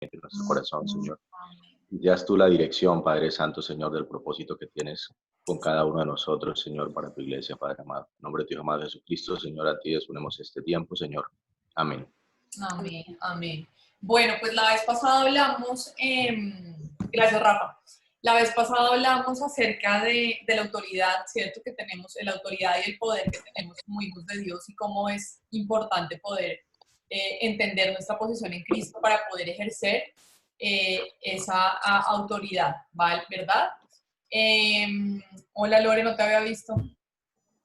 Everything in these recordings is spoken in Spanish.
en nuestro corazón, Señor. Y ya es tú la dirección, Padre Santo, Señor, del propósito que tienes con cada uno de nosotros, Señor, para tu iglesia, Padre amado. En nombre de tu Hijo amado Jesucristo, Señor, a ti disponemos este tiempo, Señor. Amén. Amén, amén. Bueno, pues la vez pasada hablamos, gracias Rafa, la vez pasada hablamos acerca de la autoridad, ¿cierto? Que tenemos, la autoridad y el poder que tenemos como hijos de Dios y cómo es importante poder entender nuestra posición en Cristo para poder ejercer esa autoridad, ¿vale? ¿Verdad? Hola Lore, no te había visto.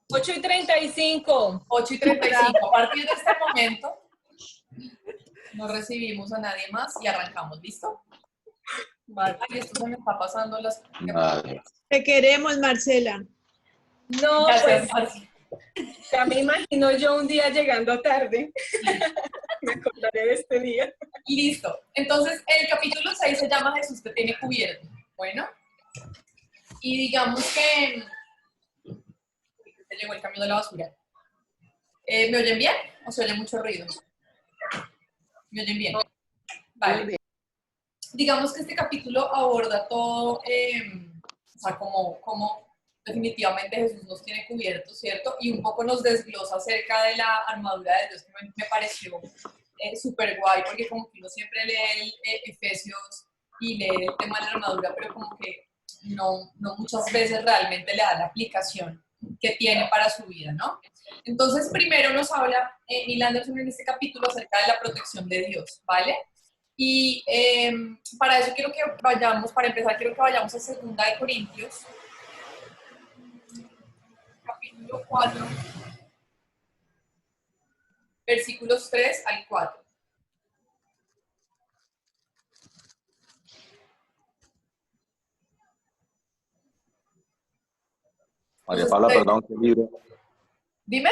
8:35. 8:35. A partir de este momento no recibimos a nadie más y arrancamos, ¿listo? Vale. Ay, esto se me está pasando las... Vale. Te queremos, Marcela. No, Gracias, pues Marci. ya me imagino yo un día llegando tarde. Me acordaré de este día. Listo. Entonces, el capítulo 6 se llama Jesús te tiene cubierto. Bueno. Y digamos que... Se llegó el camión de la basura. ¿Me oyen bien o se oye mucho ruido? ¿Me oyen bien? Vale. Digamos que este capítulo aborda todo, o sea, como definitivamente Jesús nos tiene cubiertos, ¿cierto? Y un poco nos desglosa acerca de la armadura de Dios, que me pareció súper guay, porque como que uno siempre lee Efesios y lee el tema de la armadura, pero como que no muchas veces realmente le da la aplicación que tiene para su vida, ¿no? Entonces, primero nos habla Neil Anderson en este capítulo acerca de la protección de Dios, ¿vale? Y para eso quiero que vayamos, para empezar, quiero que vayamos a 2 Corintios, capítulo 4, versículos 3 al 4. María Paula, perdón, ¿qué libro? Dime.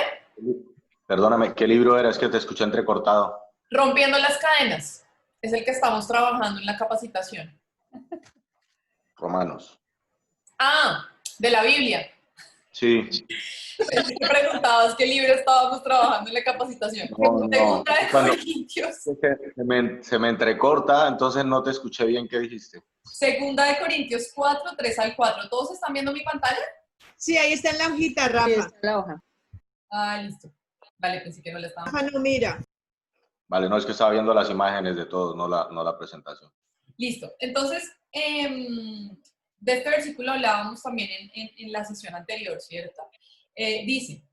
Perdóname, ¿qué libro era? Es que te escuché entrecortado. Rompiendo las cadenas. Es el que estamos trabajando en la capacitación. Romanos. Ah, de la Biblia. Sí. Pensé que preguntabas qué libro estábamos trabajando en la capacitación. No. Segunda de Cuando Corintios. se me entrecorta, entonces no te escuché bien qué dijiste. 2 4, 3 al 4. ¿Todos están viendo mi pantalla? Sí, ahí está en la hojita, Rafa. Sí, está en la hoja. Ah, listo. Vale, pensé que no le estaba. Rafa no mira. Vale, no, es que estaba viendo las imágenes de todos, no la presentación. Listo. Entonces, de este versículo hablábamos también en la sesión anterior, ¿cierto? Dice,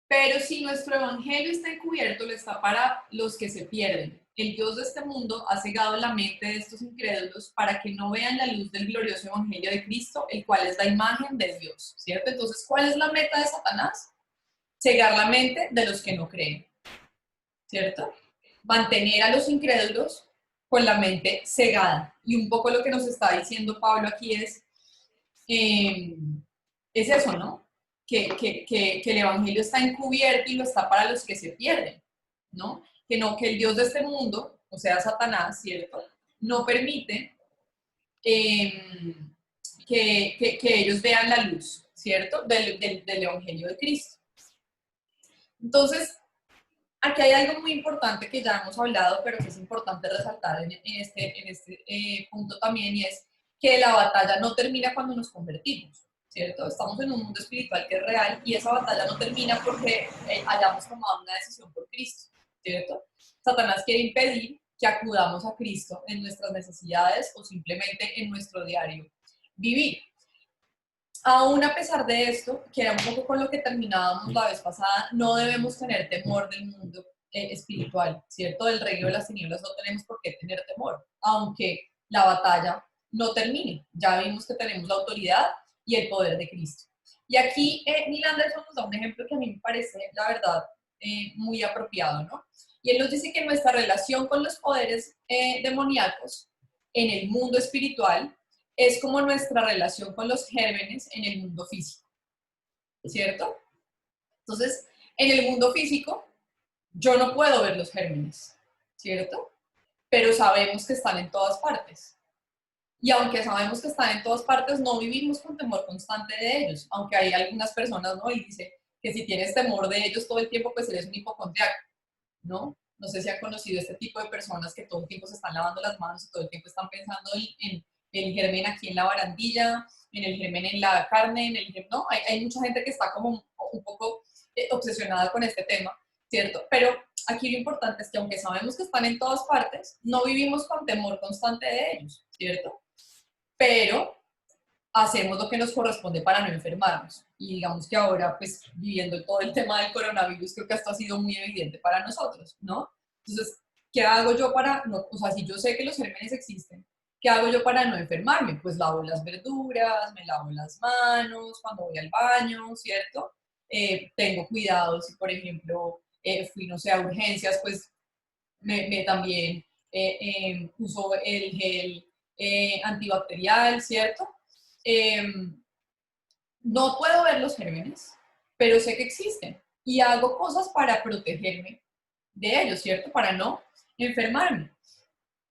pero si nuestro evangelio está encubierto, lo está para los que se pierden. El Dios de este mundo ha cegado la mente de estos incrédulos para que no vean la luz del glorioso evangelio de Cristo, el cual es la imagen de Dios, ¿cierto? Entonces, ¿cuál es la meta de Satanás? Cegar la mente de los que no creen, ¿cierto? Mantener a los incrédulos con la mente cegada. Y un poco lo que nos está diciendo Pablo aquí es eso, ¿no? Que el evangelio está encubierto y lo está para los que se pierden, ¿no? Que el Dios de este mundo, o sea, Satanás, ¿cierto? No permite que ellos vean la luz, ¿cierto? Del evangelio de Cristo. Entonces, aquí hay algo muy importante que ya hemos hablado, pero que es importante resaltar en este punto también, y es que la batalla no termina cuando nos convertimos, ¿cierto? Estamos en un mundo espiritual que es real y esa batalla no termina porque hayamos tomado una decisión por Cristo, ¿cierto? Satanás quiere impedir que acudamos a Cristo en nuestras necesidades o simplemente en nuestro diario vivir. Aún a pesar de esto, que era un poco con lo que terminábamos la vez pasada, no debemos tener temor del mundo espiritual, ¿cierto? Del reino de las tinieblas no tenemos por qué tener temor, aunque la batalla no termine. Ya vimos que tenemos la autoridad y el poder de Cristo. Y aquí Neil Anderson nos da un ejemplo que a mí me parece, la verdad, muy apropiado, ¿no? Y él nos dice que nuestra relación con los poderes demoníacos en el mundo espiritual es como nuestra relación con los gérmenes en el mundo físico, ¿cierto? Entonces, en el mundo físico, yo no puedo ver los gérmenes, ¿cierto? Pero sabemos que están en todas partes. Y aunque sabemos que están en todas partes, no vivimos con temor constante de ellos, aunque hay algunas personas, ¿no? Y dice que si tienes temor de ellos todo el tiempo, pues eres un hipocondriaco, ¿no? No sé si han conocido este tipo de personas que todo el tiempo se están lavando las manos y todo el tiempo están pensando en el germen aquí en la barandilla, en el germen en la carne, en el germen, no, hay mucha gente que está como un poco obsesionada con este tema, ¿cierto? Pero aquí lo importante es que aunque sabemos que están en todas partes, no vivimos con temor constante de ellos, ¿cierto? Pero hacemos lo que nos corresponde para no enfermarnos. Y digamos que ahora, pues, viviendo todo el tema del coronavirus, creo que esto ha sido muy evidente para nosotros, ¿no? Entonces, ¿qué hago yo para, no, o sea, si yo sé que los gérmenes existen, ¿qué hago yo para no enfermarme? Pues lavo las verduras, me lavo las manos cuando voy al baño, ¿cierto? Tengo cuidado si, por ejemplo, fui, no sé, a urgencias, pues también uso el gel antibacterial, ¿cierto? No puedo ver los gérmenes, pero sé que existen y hago cosas para protegerme de ellos, ¿cierto? Para no enfermarme.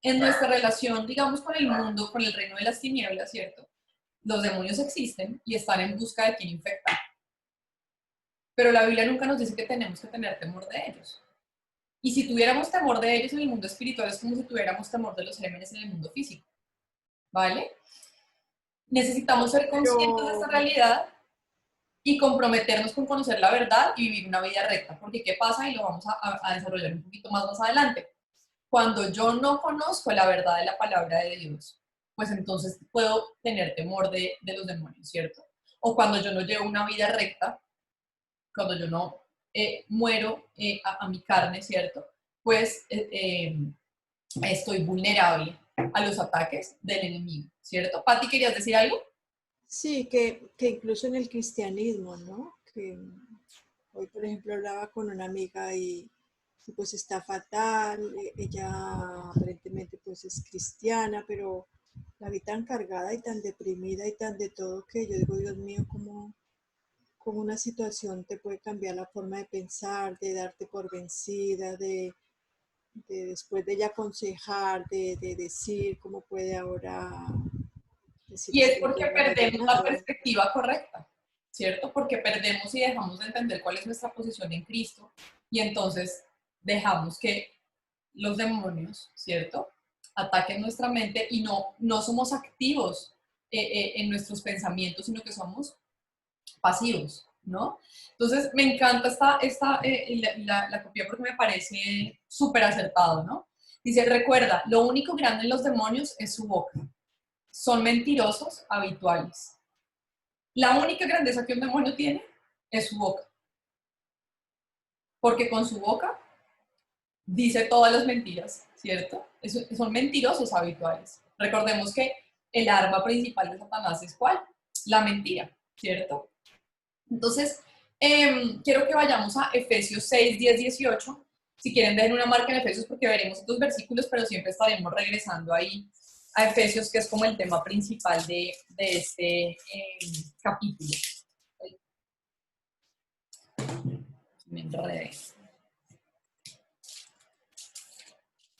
En nuestra relación, digamos, con el mundo, con el reino de las tinieblas, ¿cierto? Los demonios existen y están en busca de quien infectar. Pero la Biblia nunca nos dice que tenemos que tener temor de ellos. Y si tuviéramos temor de ellos en el mundo espiritual, es como si tuviéramos temor de los gérmenes en el mundo físico, ¿vale? Necesitamos ser conscientes de esta realidad y comprometernos con conocer la verdad y vivir una vida recta. Porque ¿qué pasa? Y lo vamos a desarrollar un poquito más adelante. Cuando yo no conozco la verdad de la palabra de Dios, pues entonces puedo tener temor de los demonios, ¿cierto? O cuando yo no llevo una vida recta, cuando yo no muero a mi carne, ¿cierto? Pues estoy vulnerable a los ataques del enemigo, ¿cierto? Pati, ¿querías decir algo? Sí, que incluso en el cristianismo, ¿no? Que hoy, por ejemplo, hablaba con una amiga y pues está fatal, ella aparentemente pues es cristiana, pero la vi tan cargada y tan deprimida y tan de todo que yo digo, Dios mío, cómo una situación te puede cambiar la forma de pensar, de darte por vencida, de después de ella aconsejar, de decir cómo puede ahora decir Y es es que porque Dios nos ha perdemos la llamado. perspectiva correcta, ¿cierto? Porque perdemos y dejamos de entender cuál es nuestra posición en Cristo y entonces dejamos que los demonios, ¿cierto? Ataquen nuestra mente y no somos activos en nuestros pensamientos, sino que somos pasivos, ¿no? Entonces, me encanta la copia porque me parece súper acertado, ¿no? Dice, recuerda, lo único grande en los demonios es su boca. Son mentirosos habituales. La única grandeza que un demonio tiene es su boca. Porque con su boca dice todas las mentiras, ¿cierto? Son mentirosos habituales. Recordemos que el arma principal de Satanás es ¿cuál? La mentira, ¿cierto? Entonces, quiero que vayamos a Efesios 6, 10, 18. Si quieren, dejen una marca en Efesios porque veremos estos versículos, pero siempre estaremos regresando ahí a Efesios, que es como el tema principal de este capítulo. Me enredé.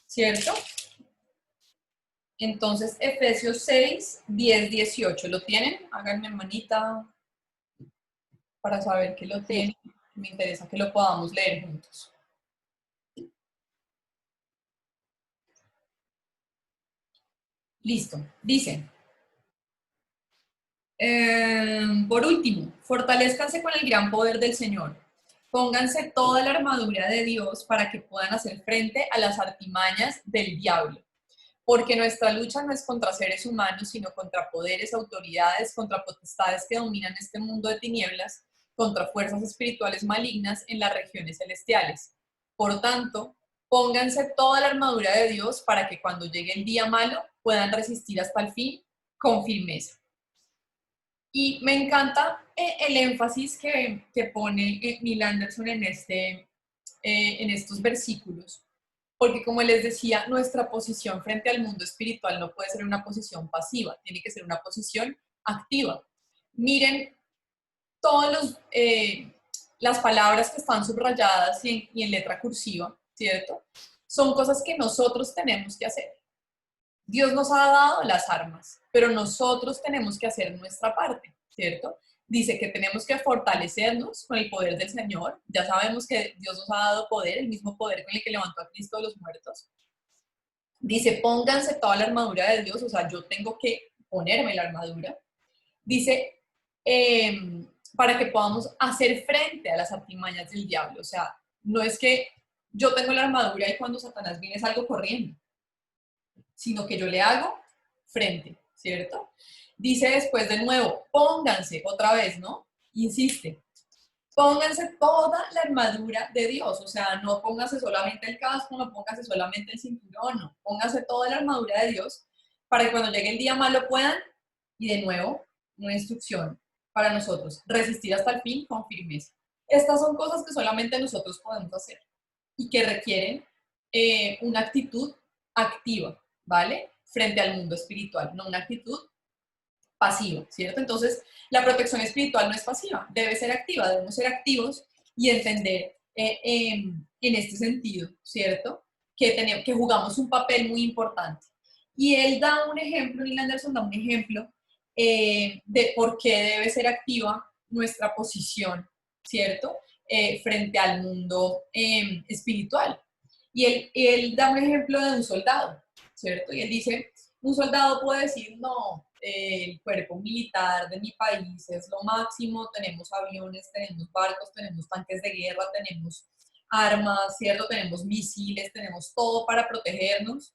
¿Cierto? Entonces, Efesios 6, 10, 18. ¿Lo tienen? Háganme manita para saber que lo tienen. Sí. Me interesa que lo podamos leer juntos. Listo. Dice, por último, fortalezcanse con el gran poder del Señor. Pónganse toda la armadura de Dios para que puedan hacer frente a las artimañas del diablo. Porque nuestra lucha no es contra seres humanos, sino contra poderes, autoridades, contra potestades que dominan este mundo de tinieblas, contra fuerzas espirituales malignas en las regiones celestiales. Por tanto, pónganse toda la armadura de Dios para que cuando llegue el día malo puedan resistir hasta el fin con firmeza. Y me encanta el énfasis que pone Neil Anderson en estos versículos, porque como les decía, nuestra posición frente al mundo espiritual no puede ser una posición pasiva, tiene que ser una posición activa. Miren todas las palabras que están subrayadas y en letra cursiva, ¿cierto? Son cosas que nosotros tenemos que hacer. Dios nos ha dado las armas, pero nosotros tenemos que hacer nuestra parte, ¿cierto? Dice que tenemos que fortalecernos con el poder del Señor. Ya sabemos que Dios nos ha dado poder, el mismo poder con el que levantó a Cristo de los muertos. Dice, pónganse toda la armadura de Dios, o sea, yo tengo que ponerme la armadura. Dice, para que podamos hacer frente a las artimañas del diablo. O sea, no es que yo tengo la armadura y cuando Satanás viene salgo corriendo, sino que yo le hago frente, ¿cierto? Dice después de nuevo, pónganse otra vez, ¿no? Insiste, pónganse toda la armadura de Dios, o sea, no pónganse solamente el casco, no pónganse solamente el cinturón, no, pónganse toda la armadura de Dios para que cuando llegue el día malo puedan, y de nuevo, una instrucción para nosotros, resistir hasta el fin con firmeza. Estas son cosas que solamente nosotros podemos hacer y que requieren una actitud activa, ¿vale? Frente al mundo espiritual, no una actitud pasiva, ¿cierto? Entonces, la protección espiritual no es pasiva, debe ser activa, debemos ser activos y entender en este sentido, ¿cierto? Que jugamos un papel muy importante. Y él da un ejemplo, Neil Anderson da un ejemplo de por qué debe ser activa nuestra posición, ¿cierto? Frente al mundo espiritual. Y él da un ejemplo de un soldado, ¿cierto? Y él dice, un soldado puede decir, no, el cuerpo militar de mi país es lo máximo, tenemos aviones, tenemos barcos, tenemos tanques de guerra, tenemos armas, ¿cierto? Tenemos misiles, tenemos todo para protegernos.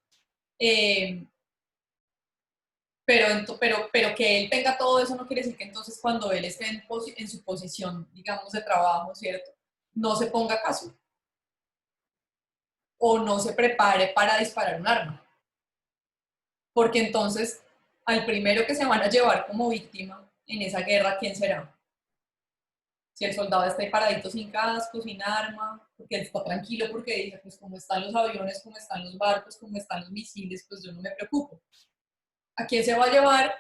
Pero que él tenga todo eso no quiere decir que entonces cuando él esté en su posición, digamos, de trabajo, ¿cierto? No se ponga caso o no se prepare para disparar un arma. Porque entonces, al primero que se van a llevar como víctima en esa guerra, ¿quién será? Si el soldado está ahí paradito sin casco, sin arma, porque él está tranquilo porque dice, pues como están los aviones, como están los barcos, como están los misiles, pues yo no me preocupo. ¿A quién se va a llevar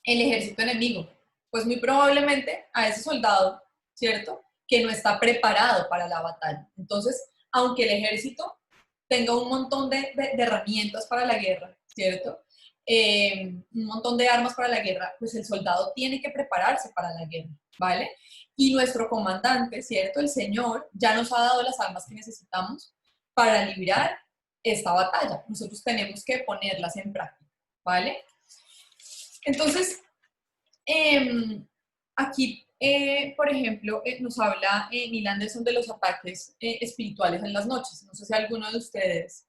el ejército enemigo? Pues muy probablemente a ese soldado, ¿cierto? Que no está preparado para la batalla. Entonces, aunque el ejército tenga un montón de herramientas para la guerra, ¿cierto? Un montón de armas para la guerra, pues el soldado tiene que prepararse para la guerra, ¿vale? Y nuestro comandante, ¿cierto? El Señor ya nos ha dado las armas que necesitamos para librar esta batalla. Nosotros tenemos que ponerlas en práctica, ¿vale? Entonces, aquí, por ejemplo, nos habla Neil Anderson de los ataques espirituales en las noches. No sé si alguno de ustedes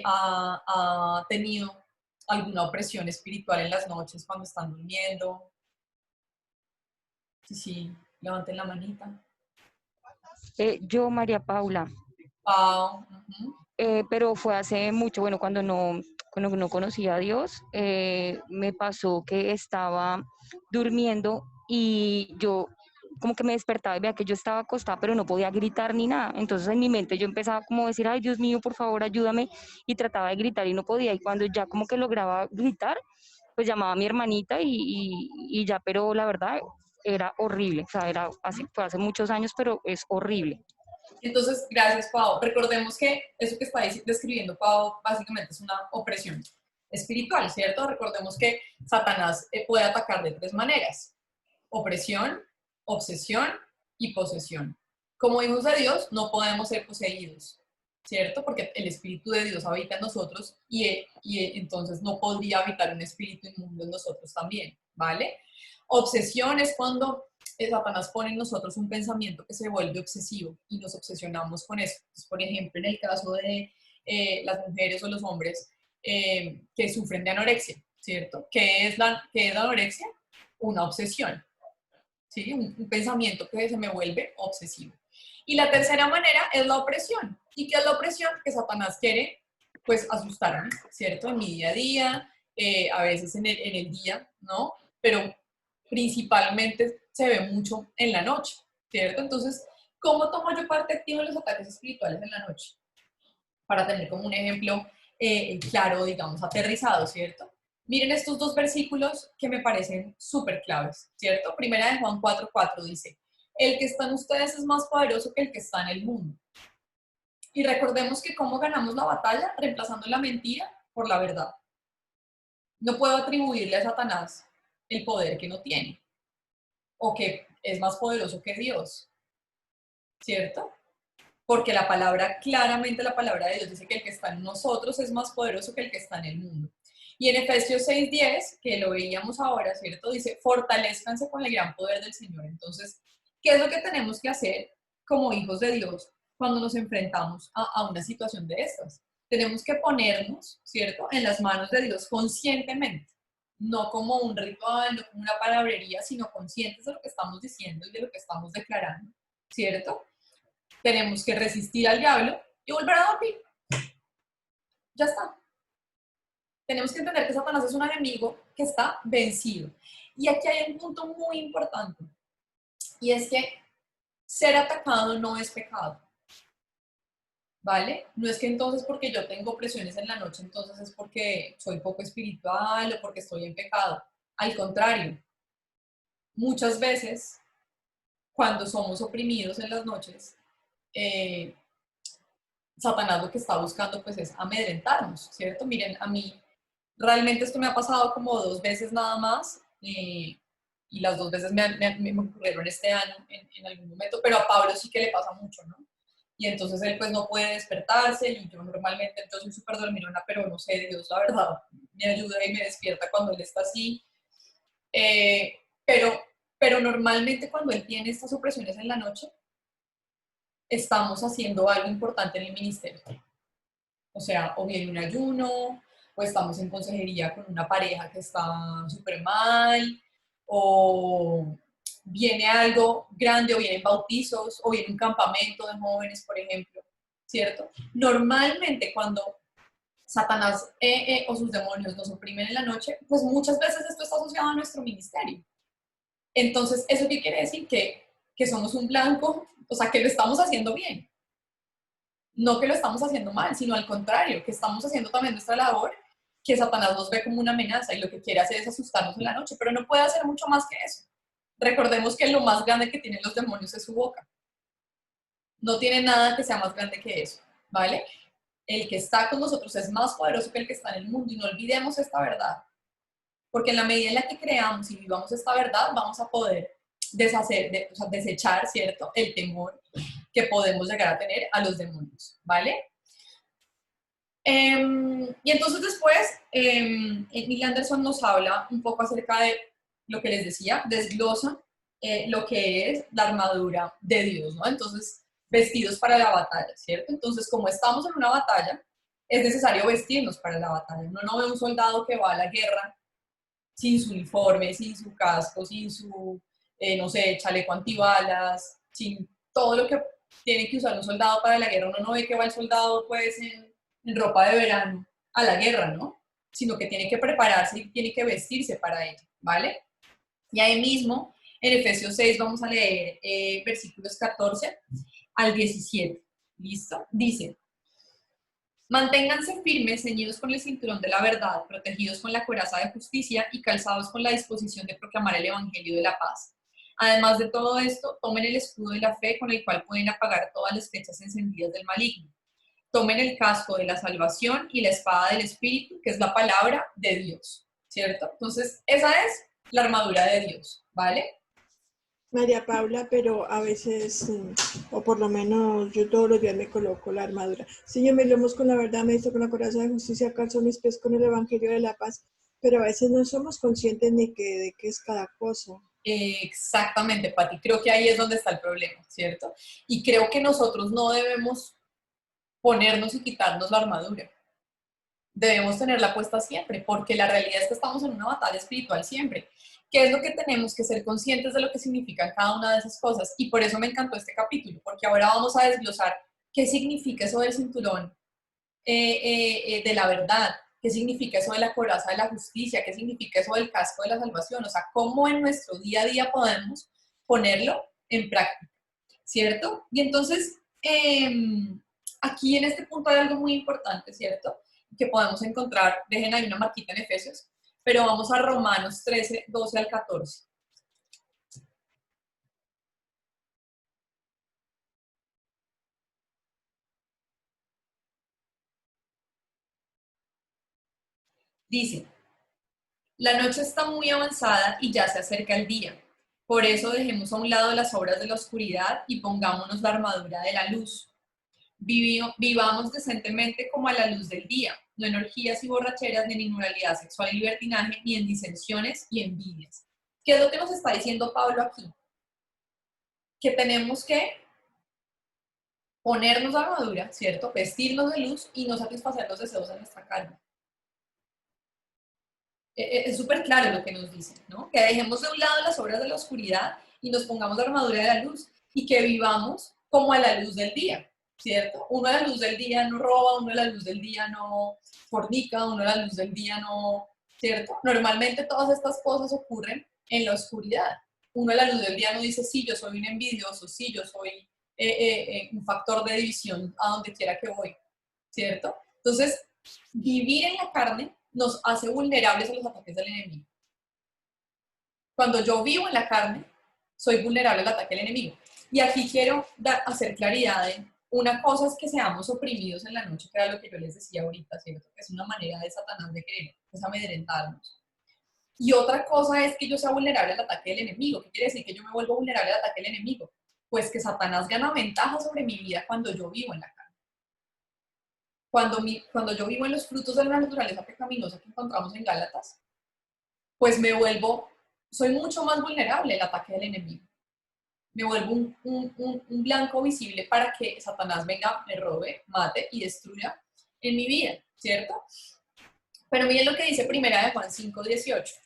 ha tenido alguna opresión espiritual en las noches cuando están durmiendo. Sí, levanten la manita. Yo, María Paula, Wow. pero fue hace mucho, bueno, cuando no conocía a Dios, me pasó que estaba durmiendo y yo como que me despertaba y veía que yo estaba acostada, pero no podía gritar ni nada. Entonces en mi mente yo empezaba como a decir, ay, Dios mío, por favor, ayúdame, y trataba de gritar y no podía. Y cuando ya como que lograba gritar, pues llamaba a mi hermanita y ya, pero la verdad era horrible. O sea, fue hace muchos años, pero es horrible. Entonces, gracias, Pau. Recordemos que eso que está describiendo Pau básicamente es una opresión espiritual, ¿cierto? Recordemos que Satanás puede atacar de tres maneras: opresión, obsesión y posesión. Como hijos de Dios, no podemos ser poseídos, ¿cierto? Porque el Espíritu de Dios habita en nosotros y entonces no podría habitar un espíritu inmundo en nosotros también, ¿vale? Obsesión es cuando Satanás pone en nosotros un pensamiento que se vuelve obsesivo y nos obsesionamos con eso. Entonces, por ejemplo, en el caso de las mujeres o los hombres que sufren de anorexia, ¿cierto? ¿Qué es la anorexia? Una obsesión, ¿sí? Un pensamiento que se me vuelve obsesivo. Y la tercera manera es la opresión. ¿Y qué es la opresión? Que Satanás quiere, pues, asustarme, ¿cierto? En mi día a día, a veces en el día, ¿no? Pero principalmente se ve mucho en la noche, ¿cierto? Entonces, ¿cómo tomo yo parte activa en los ataques espirituales en la noche? Para tener como un ejemplo claro, digamos, aterrizado, ¿cierto? Miren estos dos versículos que me parecen súper claves, ¿cierto? Primera de Juan 4:4 dice, el que está en ustedes es más poderoso que el que está en el mundo. Y recordemos que cómo ganamos la batalla, reemplazando la mentira por la verdad. No puedo atribuirle a Satanás el poder que no tiene. o que es más poderoso que Dios, ¿cierto? Porque la palabra, claramente la palabra de Dios dice que el que está en nosotros es más poderoso que el que está en el mundo. Y en Efesios 6:10, que lo veíamos ahora, ¿cierto? Dice, fortalezcanse con el gran poder del Señor. Entonces, ¿qué es lo que tenemos que hacer como hijos de Dios cuando nos enfrentamos a una situación de estas? Tenemos que ponernos, ¿cierto?, en las manos de Dios conscientemente, no como un ritual, no como una palabrería, sino conscientes de lo que estamos diciendo y de lo que estamos declarando, ¿cierto? Tenemos que resistir al diablo y volver a dormir. Ya está. Tenemos que entender que Satanás es un enemigo que está vencido. Y aquí hay un punto muy importante, y es que ser atacado no es pecado, ¿vale? No es que entonces porque yo tengo presiones en la noche, entonces es porque soy poco espiritual o porque estoy en pecado. Al contrario, muchas veces cuando somos oprimidos en las noches, eh, Satanás lo que está buscando pues es amedrentarnos, ¿cierto? Miren, a mí realmente esto me ha pasado como 2 veces nada más, y las 2 veces me ocurrieron este año en algún momento, pero a Pablo sí que le pasa mucho, ¿no? Y entonces él pues no puede despertarse, y yo normalmente yo soy súper dormilona, pero no sé, Dios la verdad me ayuda y me despierta cuando él está así. Eh, pero, pero normalmente cuando él tiene estas opresiones en la noche, estamos haciendo algo importante en el ministerio. O sea, o viene un ayuno, o estamos en consejería con una pareja que está súper mal, o viene algo grande, o vienen bautizos, o viene un campamento de jóvenes, por ejemplo, ¿cierto? Normalmente cuando Satanás o sus demonios nos oprimen en la noche, pues muchas veces esto está asociado a nuestro ministerio. Entonces, ¿eso qué quiere decir? Que somos un blanco, o sea, que lo estamos haciendo bien. No que lo estamos haciendo mal, sino al contrario, que estamos haciendo también nuestra labor, que Satanás nos ve como una amenaza y lo que quiere hacer es asustarnos en la noche, pero no puede hacer mucho más que eso. Recordemos que lo más grande que tienen los demonios es su boca. No tiene nada que sea más grande que eso, ¿vale? El que está con nosotros es más poderoso que el que está en el mundo, y no olvidemos esta verdad, porque en la medida en la que creamos y vivamos esta verdad, vamos a poder o sea, desechar, ¿cierto?, el temor que podemos llegar a tener a los demonios, ¿vale? Y entonces después, Neil Anderson nos habla un poco acerca de lo que les decía, desglosa lo que es la armadura de Dios, ¿no? Entonces, vestidos para la batalla, ¿cierto? Entonces, como estamos en una batalla, es necesario vestirnos para la batalla. Uno no ve un soldado que va a la guerra sin su uniforme, sin su casco, sin su, no sé, chaleco antibalas, sin todo lo que tiene que usar un soldado para la guerra. Uno no ve que va el soldado pues en ropa de verano a la guerra, ¿no? Sino que tiene que prepararse y tiene que vestirse para ello, ¿vale? Y ahí mismo, en Efesios 6 vamos a leer versículos 14 al 17. ¿Listo? Dice: manténganse firmes, ceñidos con el cinturón de la verdad, protegidos con la coraza de justicia y calzados con la disposición de proclamar el evangelio de la paz. Además de todo esto, tomen el escudo de la fe con el cual pueden apagar todas las flechas encendidas del maligno. Tomen el casco de la salvación y la espada del Espíritu, que es la palabra de Dios, ¿cierto? Entonces, esa es la armadura de Dios, ¿vale? María Paula, pero a veces, o por lo menos yo todos los días me coloco la armadura. Señor, me lomos con la verdad, me hizo con la coraza de justicia, calzo mis pies con el evangelio de la paz, pero a veces no somos conscientes de qué es cada cosa. Exactamente, Pati. Creo que ahí es donde está el problema, ¿cierto? Y creo que nosotros no debemos ponernos y quitarnos la armadura. Debemos tenerla puesta siempre, porque la realidad es que estamos en una batalla espiritual siempre. ¿Qué es lo que tenemos que ser conscientes de lo que significan cada una de esas cosas? Y por eso me encantó este capítulo, porque ahora vamos a desglosar qué significa eso del cinturón de la verdad, qué significa eso de la coraza de la justicia, qué significa eso del casco de la salvación, o sea, cómo en nuestro día a día podemos ponerlo en práctica, ¿cierto? Y entonces, aquí en este punto hay algo muy importante, ¿cierto?, que podemos encontrar, dejen ahí una marquita en Efesios, pero vamos a Romanos 13, 12 al 14. Dice: la noche está muy avanzada y ya se acerca el día. Por eso dejemos a un lado las obras de la oscuridad y pongámonos la armadura de la luz. Vivamos decentemente como a la luz del día, no en orgías y borracheras, ni en inmoralidad sexual y libertinaje, ni en disensiones y envidias. ¿Qué es lo que nos está diciendo Pablo aquí? Que tenemos que ponernos la armadura, ¿cierto? Vestirnos de luz y no satisfacer los deseos de nuestra carne. Es súper claro lo que nos dice, ¿no? Que dejemos de un lado las obras de la oscuridad y nos pongamos la armadura de la luz y que vivamos como a la luz del día, ¿cierto? Uno a la luz del día no roba, uno a la luz del día no fornica, uno a la luz del día no, ¿cierto? Normalmente todas estas cosas ocurren en la oscuridad. Uno a la luz del día no dice, sí, yo soy un envidioso, sí, yo soy un factor de división a donde quiera que voy, ¿cierto? Entonces, vivir en la carne nos hace vulnerables a los ataques del enemigo. Cuando yo vivo en la carne, soy vulnerable al ataque del enemigo. Y aquí quiero hacer claridad en una cosa es que seamos oprimidos en la noche, que era lo que yo les decía ahorita, ¿cierto? Que es una manera de Satanás de querer amedrentarnos. Y otra cosa es que yo sea vulnerable al ataque del enemigo. ¿Qué quiere decir que yo me vuelvo vulnerable al ataque del enemigo? Pues que Satanás gana ventaja sobre mi vida cuando yo vivo en la carne. Cuando yo vivo en los frutos de la naturaleza pecaminosa que encontramos en Gálatas, pues soy mucho más vulnerable al ataque del enemigo. Me vuelvo un blanco visible para que Satanás venga, me robe, mate y destruya en mi vida, ¿cierto? Pero miren lo que dice 1 Juan 5:18.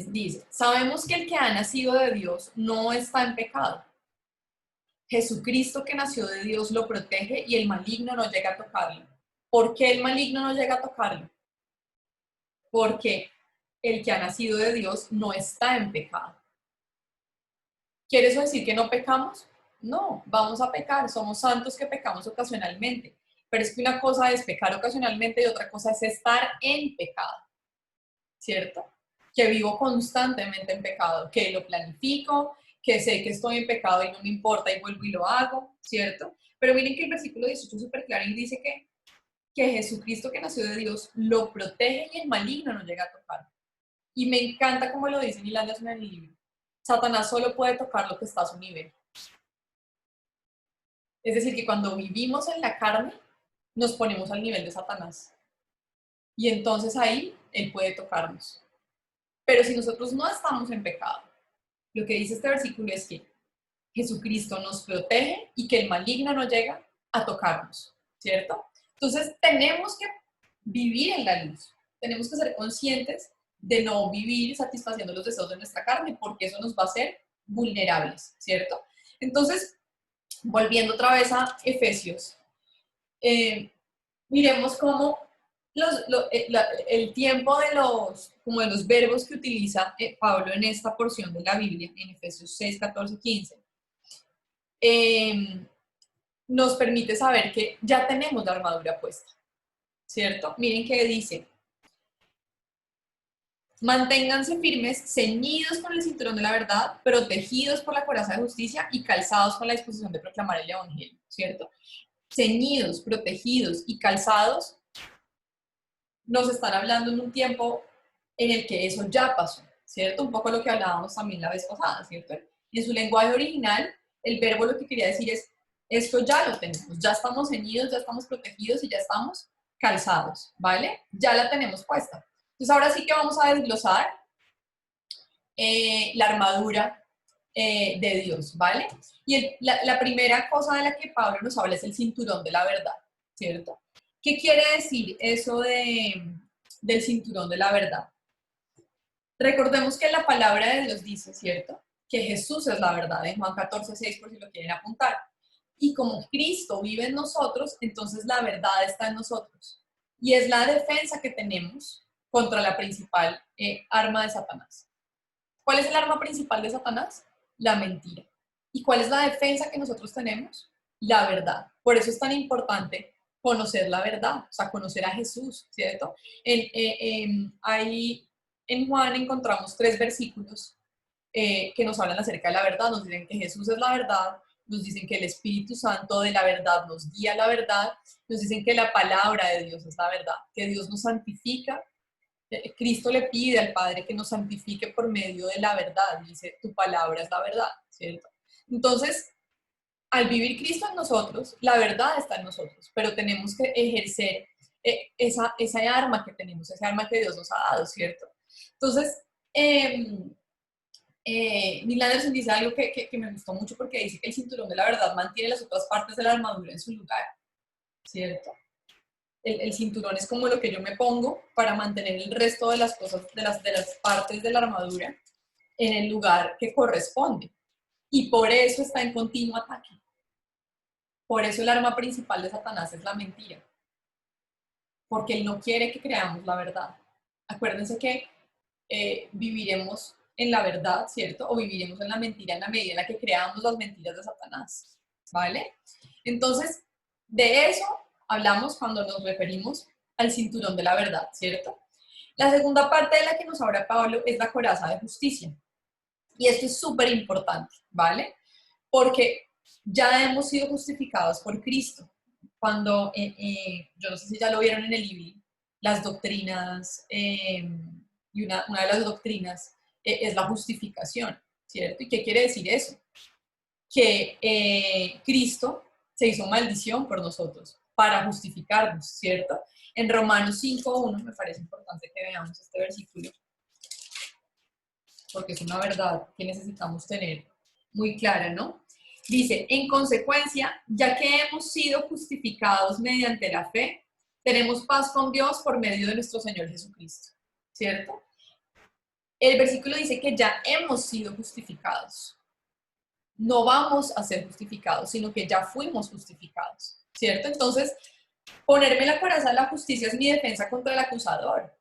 Dice, sabemos que el que ha nacido de Dios no está en pecado. Jesucristo que nació de Dios lo protege y el maligno no llega a tocarlo. ¿Por qué el maligno no llega a tocarlo? Porque el que ha nacido de Dios no está en pecado. ¿Quiere eso decir que no pecamos? No, vamos a pecar, somos santos que pecamos ocasionalmente. Pero es que una cosa es pecar ocasionalmente y otra cosa es estar en pecado, ¿cierto? Que vivo constantemente en pecado, que lo planifico, que sé que estoy en pecado y no me importa y vuelvo y lo hago, ¿cierto? Pero miren que el versículo 18 es súper claro y dice que Jesucristo que nació de Dios lo protege y el maligno no llega a tocar. Y me encanta como lo dice Neil Anderson en el libro. Satanás solo puede tocar lo que está a su nivel. Es decir, que cuando vivimos en la carne, nos ponemos al nivel de Satanás. Y entonces ahí él puede tocarnos. Pero si nosotros no estamos en pecado, lo que dice este versículo es que Jesucristo nos protege y que el maligno no llega a tocarnos, ¿cierto? Entonces tenemos que vivir en la luz, tenemos que ser conscientes de no vivir satisfaciendo los deseos de nuestra carne, porque eso nos va a hacer vulnerables, ¿cierto? Entonces, volviendo otra vez a Efesios, miremos cómo el tiempo de los verbos que utiliza Pablo en esta porción de la Biblia, en Efesios 6, 14, 15, nos permite saber que ya tenemos la armadura puesta, ¿cierto? Miren que dice, manténganse firmes, ceñidos con el cinturón de la verdad, protegidos por la coraza de justicia y calzados con la disposición de proclamar el evangelio, ¿cierto? Ceñidos, protegidos y calzados nos están hablando en un tiempo en el que eso ya pasó, ¿cierto? Un poco lo que hablábamos también la vez pasada, ¿cierto? Y en su lenguaje original, el verbo lo que quería decir es, esto ya lo tenemos, ya estamos ceñidos, ya estamos protegidos y ya estamos calzados, ¿vale? Ya la tenemos puesta. Entonces ahora sí que vamos a desglosar la armadura de Dios, ¿vale? Y la primera cosa de la que Pablo nos habla es el cinturón de la verdad, ¿cierto? ¿Qué quiere decir eso del cinturón de la verdad? Recordemos que la palabra de Dios dice, ¿cierto? Que Jesús es la verdad, en Juan 14:6, por si lo quieren apuntar. Y como Cristo vive en nosotros, entonces la verdad está en nosotros. Y es la defensa que tenemos contra la principal arma de Satanás. ¿Cuál es el arma principal de Satanás? La mentira. ¿Y cuál es la defensa que nosotros tenemos? La verdad. Por eso es tan importante conocer la verdad, o sea, conocer a Jesús, ¿cierto? Ahí en Juan encontramos 3 versículos que nos hablan acerca de la verdad, nos dicen que Jesús es la verdad, nos dicen que el Espíritu Santo de la verdad nos guía a la verdad, nos dicen que la palabra de Dios es la verdad, que Dios nos santifica. Cristo le pide al Padre que nos santifique por medio de la verdad, dice, tu palabra es la verdad, ¿cierto? Entonces, al vivir Cristo en nosotros, la verdad está en nosotros, pero tenemos que ejercer esa arma que tenemos, esa arma que Dios nos ha dado, ¿cierto? Entonces, Neil Anderson dice algo que me gustó mucho porque dice que el cinturón de la verdad mantiene las otras partes de la armadura en su lugar, ¿cierto? El cinturón es como lo que yo me pongo para mantener el resto de las cosas, de las partes de la armadura en el lugar que corresponde. Y por eso está en continuo ataque. Por eso el arma principal de Satanás es la mentira. Porque él no quiere que creamos la verdad. Acuérdense que viviremos en la verdad, ¿cierto? O viviremos en la mentira en la medida en la que creamos las mentiras de Satanás, ¿vale? Entonces, de eso hablamos cuando nos referimos al cinturón de la verdad, ¿cierto? La segunda parte de la que nos habla Pablo es la coraza de justicia. Y esto es súper importante, ¿vale? Porque ya hemos sido justificados por Cristo. Cuando, yo no sé si ya lo vieron en el libro, las doctrinas, y una de las doctrinas es la justificación, ¿cierto? ¿Y qué quiere decir eso? Que Cristo se hizo maldición por nosotros para justificarnos, ¿cierto? En Romanos 5:1 me parece importante que veamos este versículo, porque es una verdad que necesitamos tener muy clara, ¿no? Dice, en consecuencia, ya que hemos sido justificados mediante la fe, tenemos paz con Dios por medio de nuestro Señor Jesucristo, ¿cierto? El versículo dice que ya hemos sido justificados. No vamos a ser justificados, sino que ya fuimos justificados, ¿cierto? Entonces, ponerme la coraza de la justicia es mi defensa contra el acusador.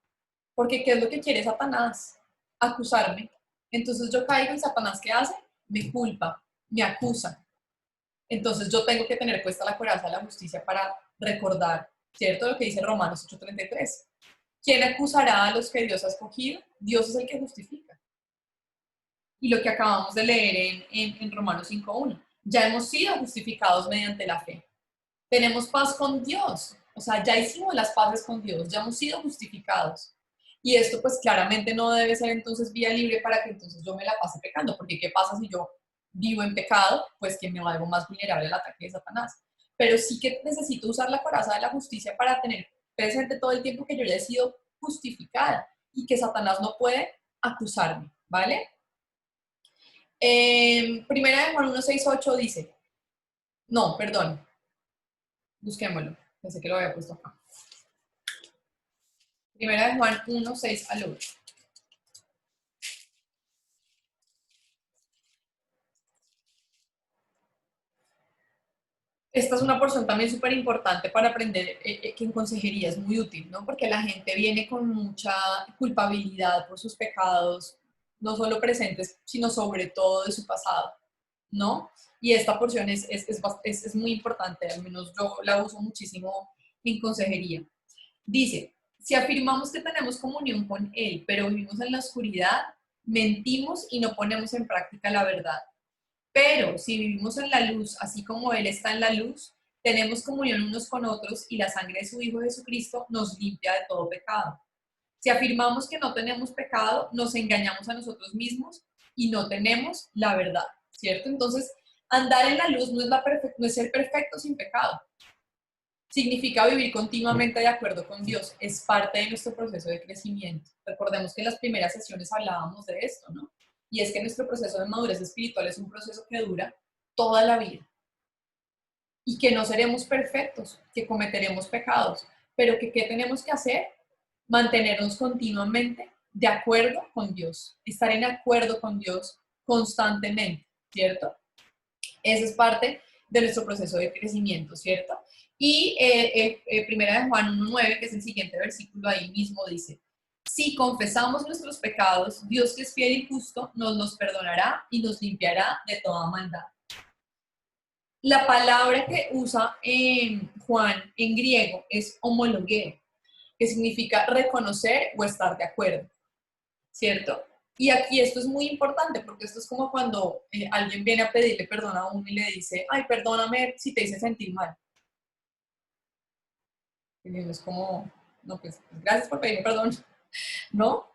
Porque ¿qué es lo que quiere Satanás? Acusarme. Entonces yo caigo y Satanás, ¿qué hace? Me culpa, me acusa. Entonces yo tengo que tener puesta la coraza de la justicia para recordar, ¿cierto? Lo que dice Romanos 8:33. ¿Quién acusará a los que Dios ha escogido? Dios es el que justifica. Y lo que acabamos de leer en Romanos 5:1. Ya hemos sido justificados mediante la fe. Tenemos paz con Dios. O sea, ya hicimos las paces con Dios, ya hemos sido justificados. Y esto pues claramente no debe ser entonces vía libre para que entonces yo me la pase pecando, porque ¿qué pasa si yo vivo en pecado? Pues que me vuelvo más vulnerable al ataque de Satanás. Pero sí que necesito usar la coraza de la justicia para tener presente todo el tiempo que yo ya he sido justificada y que Satanás no puede acusarme, ¿vale? Primera de Juan 1:6-8 dice, no, perdón, busquémoslo, pensé que lo había puesto acá. Primera de Juan 1:6-8. Esta es una porción también súper importante para aprender, que en consejería es muy útil, ¿no? Porque la gente viene con mucha culpabilidad por sus pecados, no solo presentes, sino sobre todo de su pasado, ¿no? Y esta porción es muy importante, al menos yo la uso muchísimo en consejería. Dice, si afirmamos que tenemos comunión con Él, pero vivimos en la oscuridad, mentimos y no ponemos en práctica la verdad. Pero si vivimos en la luz, así como Él está en la luz, tenemos comunión unos con otros y la sangre de su Hijo Jesucristo nos limpia de todo pecado. Si afirmamos que no tenemos pecado, nos engañamos a nosotros mismos y no tenemos la verdad, ¿cierto? Entonces, andar en la luz no es ser perfecto sin pecado. Significa vivir continuamente de acuerdo con Dios. Es parte de nuestro proceso de crecimiento. Recordemos que en las primeras sesiones hablábamos de esto, ¿no? Y es que nuestro proceso de madurez espiritual es un proceso que dura toda la vida. Y que no seremos perfectos, que cometeremos pecados, pero que ¿qué tenemos que hacer? Mantenernos continuamente de acuerdo con Dios, estar en acuerdo con Dios constantemente, ¿cierto? Esa es parte de nuestro proceso de crecimiento, ¿cierto? Y primera de Juan 1:9, que es el siguiente versículo ahí mismo, dice, si confesamos nuestros pecados, Dios que es fiel y justo nos los perdonará y nos limpiará de toda maldad. La palabra que usa Juan en griego es homologeo, que significa reconocer o estar de acuerdo, ¿cierto? Y aquí esto es muy importante porque esto es como cuando alguien viene a pedirle perdón a uno y le dice, ay, perdóname si te hice sentir mal. Y uno es como, no, pues gracias por pedirme perdón, ¿no?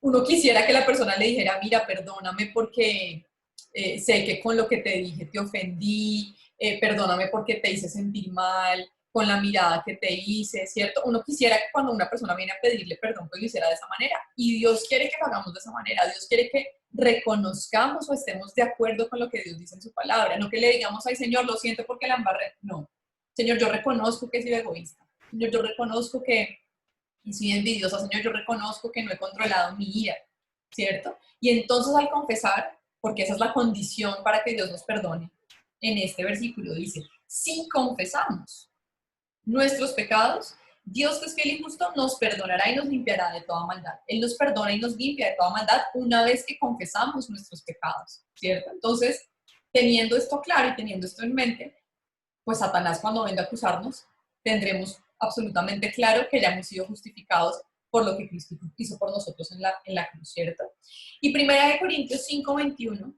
Uno quisiera que la persona le dijera, mira, perdóname porque sé que con lo que te dije te ofendí, perdóname porque te hice sentir mal, con la mirada que te hice, ¿cierto? Uno quisiera que cuando una persona viene a pedirle perdón, pues lo hiciera de esa manera. Y Dios quiere que lo hagamos de esa manera. Dios quiere que reconozcamos o estemos de acuerdo con lo que Dios dice en su palabra. No que le digamos, ay, Señor, lo siento porque la embarré. No. Señor, yo reconozco que he sido egoísta. Señor, yo reconozco que y soy envidiosa, Señor, yo reconozco que no he controlado mi ira, ¿cierto? Y entonces al confesar, porque esa es la condición para que Dios nos perdone, en este versículo dice, si confesamos nuestros pecados, Dios que es fiel y justo nos perdonará y nos limpiará de toda maldad. Él nos perdona y nos limpia de toda maldad una vez que confesamos nuestros pecados, ¿cierto? Entonces, teniendo esto claro y teniendo esto en mente, pues Satanás cuando venga a acusarnos, tendremos absolutamente claro que ya hemos sido justificados por lo que Cristo hizo por nosotros en la cruz, ¿cierto? Y 1 Corintios 5:21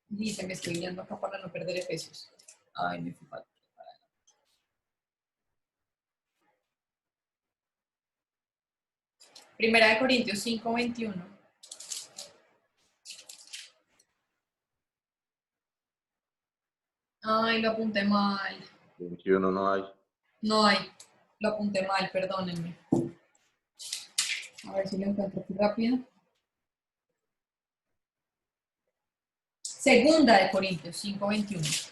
dice, me estoy guiando acá para no perder Efesios. Ay, me fui mal. 1 Corintios 5:21. Ay, lo apunté mal. 21 no hay. No hay. Lo apunté mal, perdónenme. A ver si lo encuentro aquí rápido. 2 Corintios 5:21.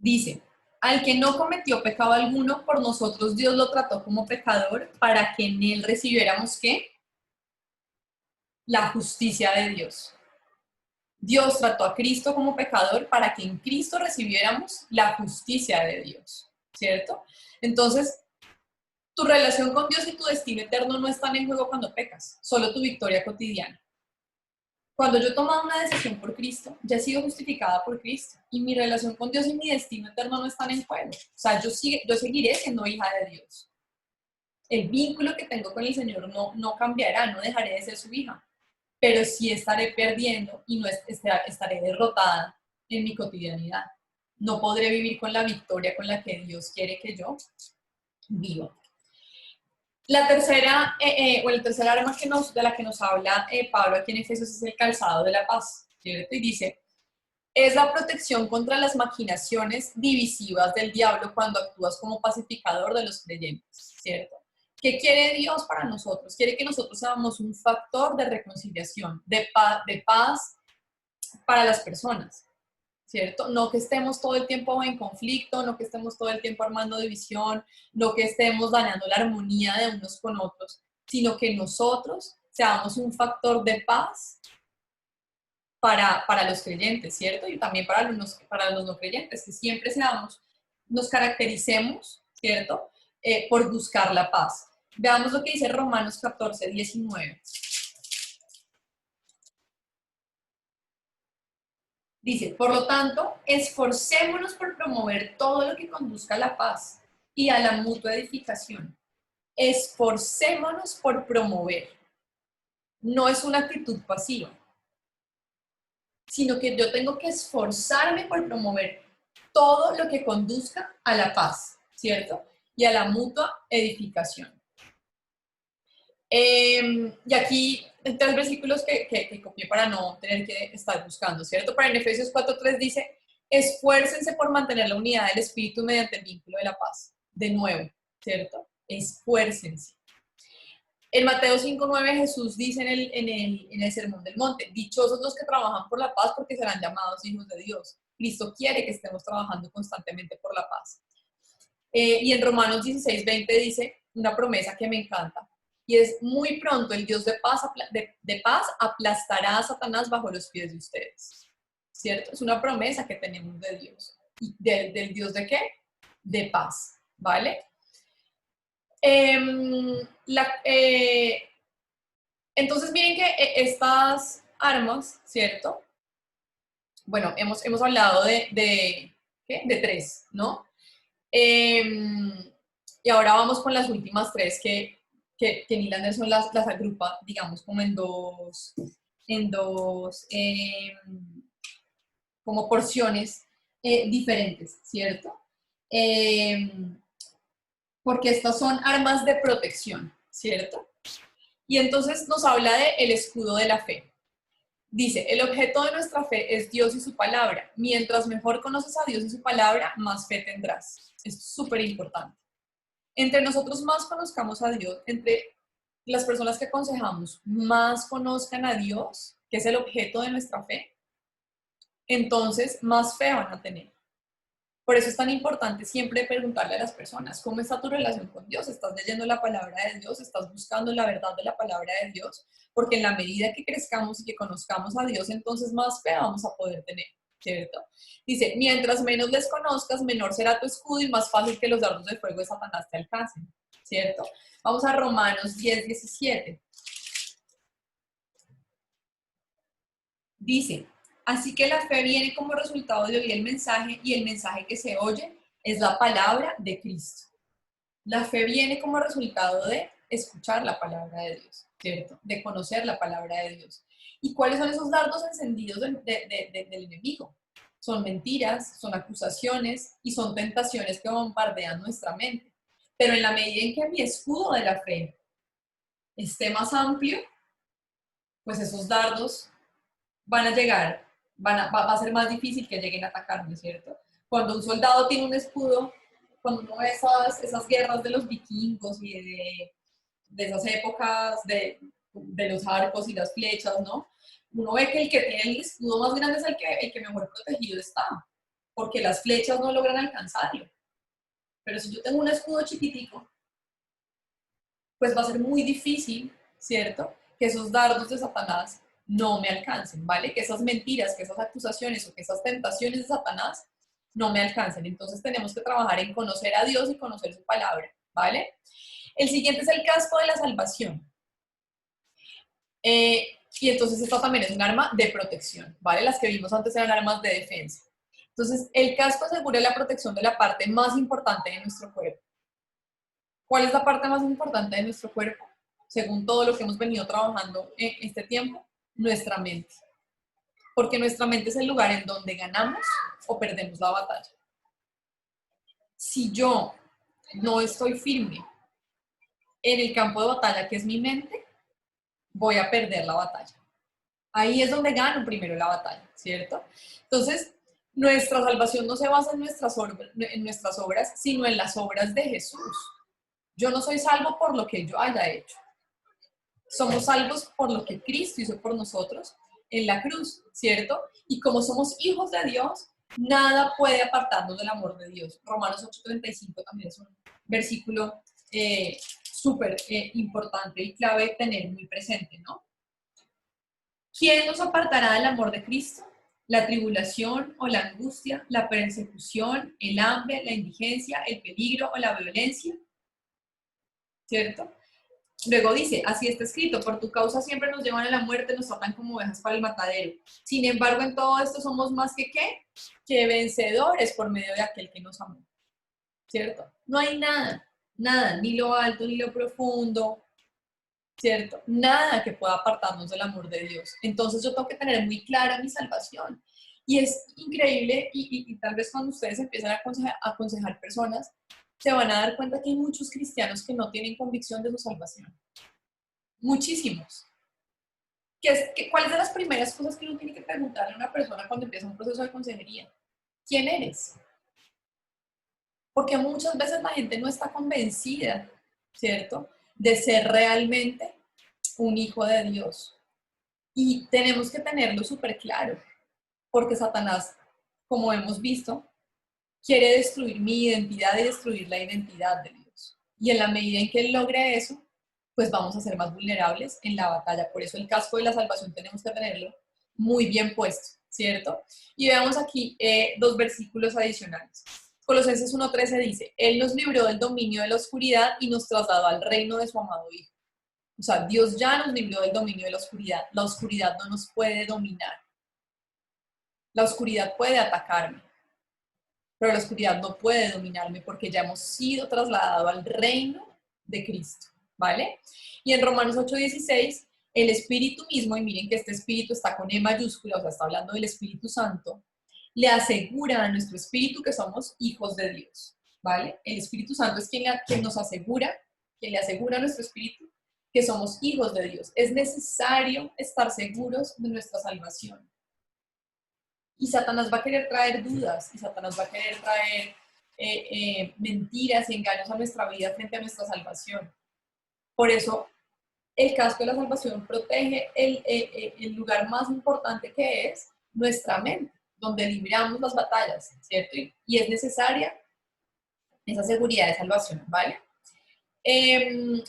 Dice, al que no cometió pecado alguno, por nosotros Dios lo trató como pecador para que en él recibiéramos, ¿qué? La justicia de Dios. Dios trató a Cristo como pecador para que en Cristo recibiéramos la justicia de Dios, ¿cierto? Entonces, tu relación con Dios y tu destino eterno no están en juego cuando pecas, solo tu victoria cotidiana. Cuando yo he tomado una decisión por Cristo, ya he sido justificada por Cristo y mi relación con Dios y mi destino eterno no están en juego. O sea, yo seguiré siendo hija de Dios. El vínculo que tengo con el Señor no cambiará, no dejaré de ser su hija, pero sí estaré perdiendo y no estaré derrotada en mi cotidianidad. No podré vivir con la victoria con la que Dios quiere que yo viva. La tercera, o el tercer arma de la que nos habla Pablo aquí en Efesios es el calzado de la paz, ¿cierto? Y dice, es la protección contra las maquinaciones divisivas del diablo cuando actúas como pacificador de los creyentes, ¿cierto? ¿Qué quiere Dios para nosotros? Quiere que nosotros seamos un factor de reconciliación, de paz para las personas, ¿cierto? No que estemos todo el tiempo en conflicto, no que estemos todo el tiempo armando división, no que estemos dañando la armonía de unos con otros, sino que nosotros seamos un factor de paz para los creyentes, ¿cierto? Y también para los no creyentes, que siempre nos caractericemos, ¿cierto? Por buscar la paz. Veamos lo que dice Romanos 14:19. Dice, por lo tanto, esforcémonos por promover todo lo que conduzca a la paz y a la mutua edificación. Esforcémonos por promover. No es una actitud pasiva, sino que yo tengo que esforzarme por promover todo lo que conduzca a la paz, ¿cierto? Y a la mutua edificación. Y aquí, tres versículos que copié para no tener que estar buscando, ¿cierto? Pero en Efesios 4:3 dice, esfuércense por mantener la unidad del Espíritu mediante el vínculo de la paz. De nuevo, ¿cierto? Esfuércense. En Mateo 5:9 Jesús dice en el Sermón del Monte, dichosos los que trabajan por la paz porque serán llamados hijos de Dios. Cristo quiere que estemos trabajando constantemente por la paz. Y en Romanos 16:20 dice una promesa que me encanta. Y es muy pronto el Dios de paz aplastará a Satanás bajo los pies de ustedes. ¿Cierto? Es una promesa que tenemos de Dios. ¿Y del Dios de qué? De paz. ¿Vale? Entonces miren que estas armas, ¿cierto? Bueno, hemos hablado de tres, ¿no? Y ahora vamos con las últimas tres que Neil Anderson las agrupa, digamos, como en dos como porciones diferentes, ¿cierto? Porque estas son armas de protección, ¿cierto? Y entonces nos habla de el escudo de la fe. Dice, el objeto de nuestra fe es Dios y su palabra. Mientras mejor conoces a Dios y su palabra, más fe tendrás. Es súper importante. Entre nosotros más conozcamos a Dios, entre las personas que aconsejamos más conozcan a Dios, que es el objeto de nuestra fe, entonces más fe van a tener. Por eso es tan importante siempre preguntarle a las personas, ¿cómo está tu relación con Dios? ¿Estás leyendo la palabra de Dios? ¿Estás buscando la verdad de la palabra de Dios? Porque en la medida que crezcamos y que conozcamos a Dios, entonces más fe vamos a poder tener, ¿cierto? Dice, mientras menos les conozcas, menor será tu escudo y más fácil que los dardos de fuego de Satanás te alcancen, ¿cierto? Vamos a Romanos 10:17. Dice, así que la fe viene como resultado de oír el mensaje y el mensaje que se oye es la palabra de Cristo. La fe viene como resultado de escuchar la palabra de Dios, ¿cierto? De conocer la palabra de Dios. ¿Y cuáles son esos dardos encendidos del enemigo? Son mentiras, son acusaciones y son tentaciones que bombardean nuestra mente. Pero en la medida en que mi escudo de la fe esté más amplio, pues esos dardos van a llegar, va a ser más difícil que lleguen a atacarme, ¿cierto? Cuando un soldado tiene un escudo, cuando uno ve esas guerras de los vikingos y de esas épocas de los arcos y las flechas, ¿no? Uno ve que el que tiene el escudo más grande es el que mejor protegido está, porque las flechas no logran alcanzarlo. Pero si yo tengo un escudo chiquitico, pues va a ser muy difícil, ¿cierto? Que esos dardos de Satanás no me alcancen, ¿vale? Que esas mentiras, que esas acusaciones o que esas tentaciones de Satanás no me alcancen. Entonces tenemos que trabajar en conocer a Dios y conocer su palabra, ¿vale? El siguiente es el casco de la salvación. Y entonces esto también es un arma de protección, ¿vale? Las que vimos antes eran armas de defensa. Entonces el casco asegura la protección de la parte más importante de nuestro cuerpo. ¿Cuál es la parte más importante de nuestro cuerpo? Según todo lo que hemos venido trabajando en este tiempo, nuestra mente. Porque nuestra mente es el lugar en donde ganamos o perdemos la batalla. Si yo no estoy firme en el campo de batalla que es mi mente, voy a perder la batalla. Ahí es donde gano primero la batalla, ¿cierto? Entonces, nuestra salvación no se basa en nuestras obras, sino en las obras de Jesús. Yo no soy salvo por lo que yo haya hecho. Somos salvos por lo que Cristo hizo por nosotros en la cruz, ¿cierto? Y como somos hijos de Dios, nada puede apartarnos del amor de Dios. Romanos 8:35 también es un versículo súper importante y clave tener muy presente, ¿no? ¿Quién nos apartará del amor de Cristo? La tribulación o la angustia, la persecución, el hambre, la indigencia, el peligro o la violencia, ¿cierto? Luego dice, así está escrito, por tu causa siempre nos llevan a la muerte, nos tratan como ovejas para el matadero. Sin embargo, en todo esto somos más que ¿qué? Que vencedores por medio de aquel que nos amó, ¿cierto? No hay nada, ni lo alto, ni lo profundo, ¿cierto? Nada que pueda apartarnos del amor de Dios. Entonces yo tengo que tener muy clara mi salvación. Y es increíble, y tal vez cuando ustedes empiezan a aconsejar personas, se van a dar cuenta que hay muchos cristianos que no tienen convicción de su salvación. Muchísimos. ¿Cuáles son las primeras cosas que uno tiene que preguntarle a una persona cuando empieza un proceso de consejería? ¿Quién eres? Porque muchas veces la gente no está convencida, ¿cierto?, de ser realmente un hijo de Dios. Y tenemos que tenerlo súper claro, porque Satanás, como hemos visto, quiere destruir mi identidad y destruir la identidad de Dios. Y en la medida en que él logre eso, pues vamos a ser más vulnerables en la batalla. Por eso el casco de la salvación tenemos que tenerlo muy bien puesto, ¿cierto? Y veamos aquí dos versículos adicionales. Colosenses 1:13 dice, Él nos libró del dominio de la oscuridad y nos trasladó al reino de su amado Hijo. O sea, Dios ya nos libró del dominio de la oscuridad. La oscuridad no nos puede dominar. La oscuridad puede atacarme. pero la oscuridad no puede dominarme porque ya hemos sido trasladados al reino de Cristo, ¿vale? Y en Romanos 8:16, el Espíritu mismo, y miren que este Espíritu está con E mayúscula, o sea, está hablando del Espíritu Santo, le asegura a nuestro espíritu que somos hijos de Dios, ¿vale? El Espíritu Santo es quien nos asegura, quien le asegura a nuestro espíritu que somos hijos de Dios. Es necesario estar seguros de nuestra salvación. Y Satanás va a querer traer dudas, y Satanás va a querer traer mentiras y engaños a nuestra vida frente a nuestra salvación. Por eso, el casco de la salvación protege el lugar más importante que es nuestra mente, donde libramos las batallas, ¿cierto? Y es necesaria esa seguridad de salvación, ¿vale?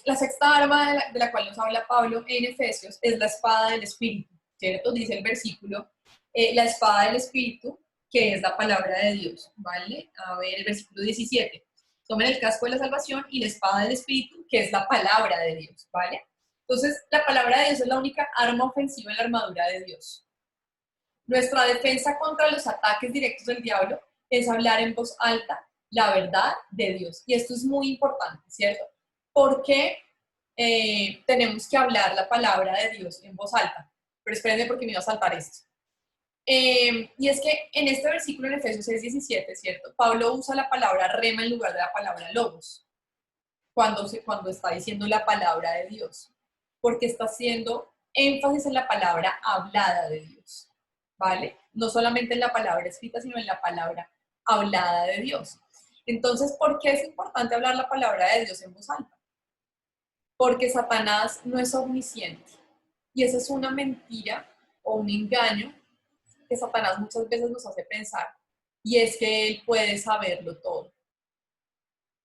La sexta arma de la cual nos habla Pablo en Efesios es la espada del Espíritu, ¿cierto? Dice el versículo, la espada del Espíritu, que es la palabra de Dios, ¿vale? A ver, el versículo 17. Tomen el casco de la salvación y la espada del Espíritu, que es la palabra de Dios, ¿vale? Entonces, la palabra de Dios es la única arma ofensiva en la armadura de Dios. Nuestra defensa contra los ataques directos del diablo es hablar en voz alta la verdad de Dios. Y esto es muy importante, ¿cierto? Porque tenemos que hablar la palabra de Dios en voz alta. Pero espérenme porque me iba a saltar esto. Y es que en este versículo en Efesios 6:17, ¿cierto? Pablo usa la palabra rema en lugar de la palabra logos, cuando está diciendo la palabra de Dios, porque está haciendo énfasis en la palabra hablada de Dios, ¿vale? No solamente en la palabra escrita, sino en la palabra hablada de Dios. Entonces, ¿por qué es importante hablar la palabra de Dios en voz alta? Porque Satanás no es omnisciente, y esa es una mentira o un engaño que Satanás muchas veces nos hace pensar, y es que él puede saberlo todo.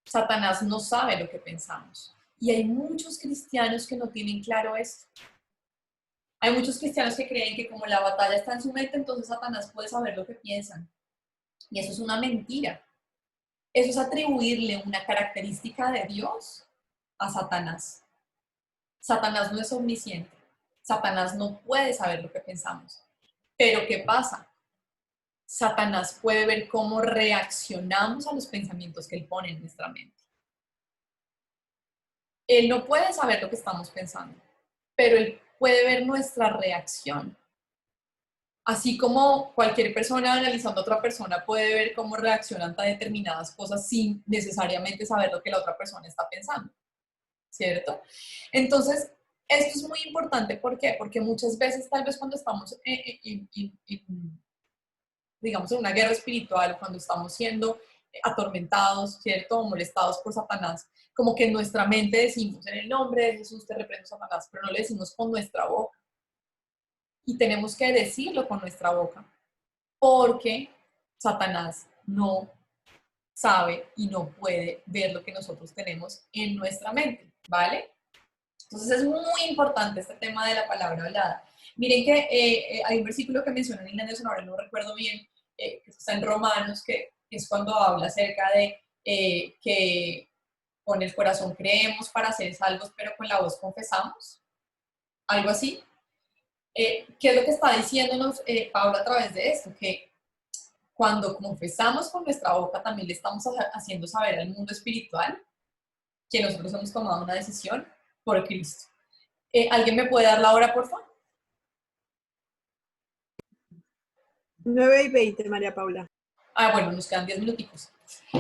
Satanás no sabe lo que pensamos. Y hay muchos cristianos que no tienen claro esto. Hay muchos cristianos que creen que como la batalla está en su mente, entonces Satanás puede saber lo que piensan. Y eso es una mentira. Eso es atribuirle una característica de Dios a Satanás. Satanás no es omnisciente. Satanás no puede saber lo que pensamos. Pero ¿qué pasa? Satanás puede ver cómo reaccionamos a los pensamientos que él pone en nuestra mente. Él no puede saber lo que estamos pensando, pero él puede ver nuestra reacción. Así como cualquier persona analizando a otra persona puede ver cómo reaccionan a determinadas cosas sin necesariamente saber lo que la otra persona está pensando, ¿cierto? Entonces, esto es muy importante. ¿Por qué? Porque muchas veces, tal vez cuando estamos digamos, en una guerra espiritual, cuando estamos siendo atormentados, ¿cierto? O molestados por Satanás, como que en nuestra mente decimos, en el nombre de Jesús te reprendo, Satanás, pero no le decimos con nuestra boca. Y tenemos que decirlo con nuestra boca, porque Satanás no sabe y no puede ver lo que nosotros tenemos en nuestra mente, ¿vale? Entonces es muy importante este tema de la palabra hablada. Miren que hay un versículo que mencionan en Anderson, ahora no recuerdo bien, que está en Romanos, que es cuando habla acerca de que con el corazón creemos para ser salvos, pero con la voz confesamos, algo así. ¿Qué es lo que está diciéndonos Pablo a través de esto? Que cuando confesamos con nuestra boca, también le estamos haciendo saber al mundo espiritual que nosotros hemos tomado una decisión por Cristo. ¿Alguien me puede dar la hora, por favor? 9:20, María Paula. Bueno, nos quedan 10 minuticos.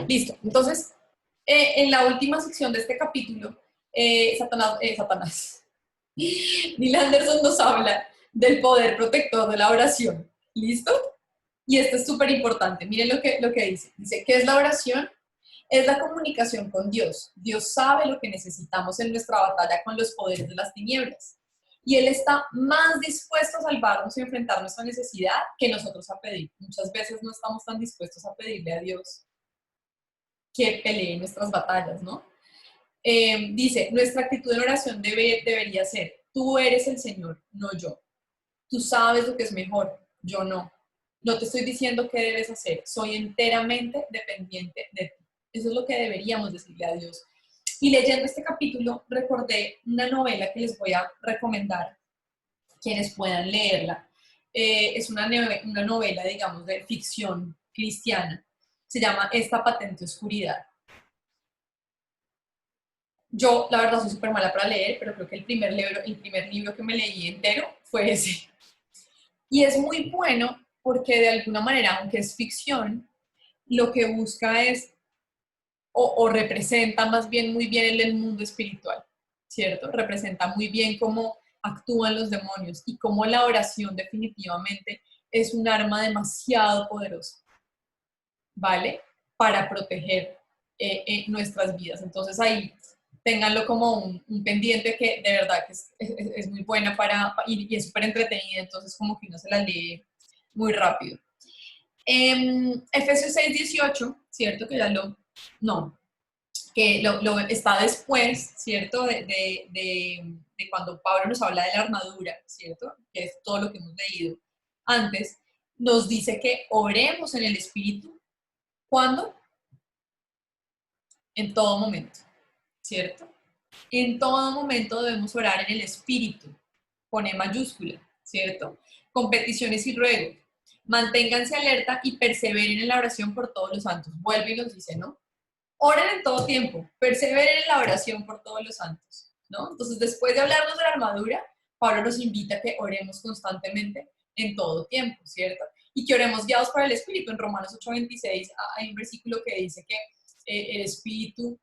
Listo. Entonces, en la última sección de este capítulo, Neil Anderson nos habla del poder protector de la oración. ¿Listo? Y esto es súper importante. Miren lo que dice. Dice, ¿qué es la oración? Es la comunicación con Dios. Dios sabe lo que necesitamos en nuestra batalla con los poderes de las tinieblas. Y Él está más dispuesto a salvarnos y enfrentar nuestra necesidad que nosotros a pedir. Muchas veces no estamos tan dispuestos a pedirle a Dios que pelee nuestras batallas, ¿no? Dice, nuestra actitud en oración debería ser, tú eres el Señor, no yo. Tú sabes lo que es mejor, yo no. No te estoy diciendo qué debes hacer, soy enteramente dependiente de ti. Eso es lo que deberíamos decirle a Dios. Y leyendo este capítulo, recordé una novela que les voy a recomendar, quienes puedan leerla. Es una novela, digamos, de ficción cristiana. Se se llama Esta patente oscuridad. Yo, la verdad, soy súper mala para leer, pero creo que el primer libro que me leí entero fue ese. Y es muy bueno porque de alguna manera, aunque es ficción, lo que busca es, o representa más bien muy bien el mundo espiritual, ¿cierto? Representa muy bien cómo actúan los demonios y cómo la oración definitivamente es un arma demasiado poderosa, ¿vale? Para proteger nuestras vidas. Entonces ahí ténganlo como un pendiente que de verdad que es muy buena y es súper entretenida, entonces como que uno se la lee muy rápido. Efesios 6:18, ¿cierto? Que está después, ¿cierto? De cuando Pablo nos habla de la armadura, ¿cierto? Que es todo lo que hemos leído antes, nos dice que oremos en el Espíritu. ¿Cuándo? En todo momento, ¿cierto? En todo momento debemos orar en el Espíritu, con E mayúscula, ¿cierto? Con peticiones y ruegos. Manténganse alerta y perseveren en la oración por todos los santos. Vuelve y nos dice, ¿no? Oren en todo tiempo, perseveren en la oración por todos los santos, ¿no? Entonces, después de hablarnos de la armadura, Pablo nos invita a que oremos constantemente en todo tiempo, ¿cierto? Y que oremos guiados por el Espíritu. En Romanos 8:26 hay un versículo que dice que el Espíritu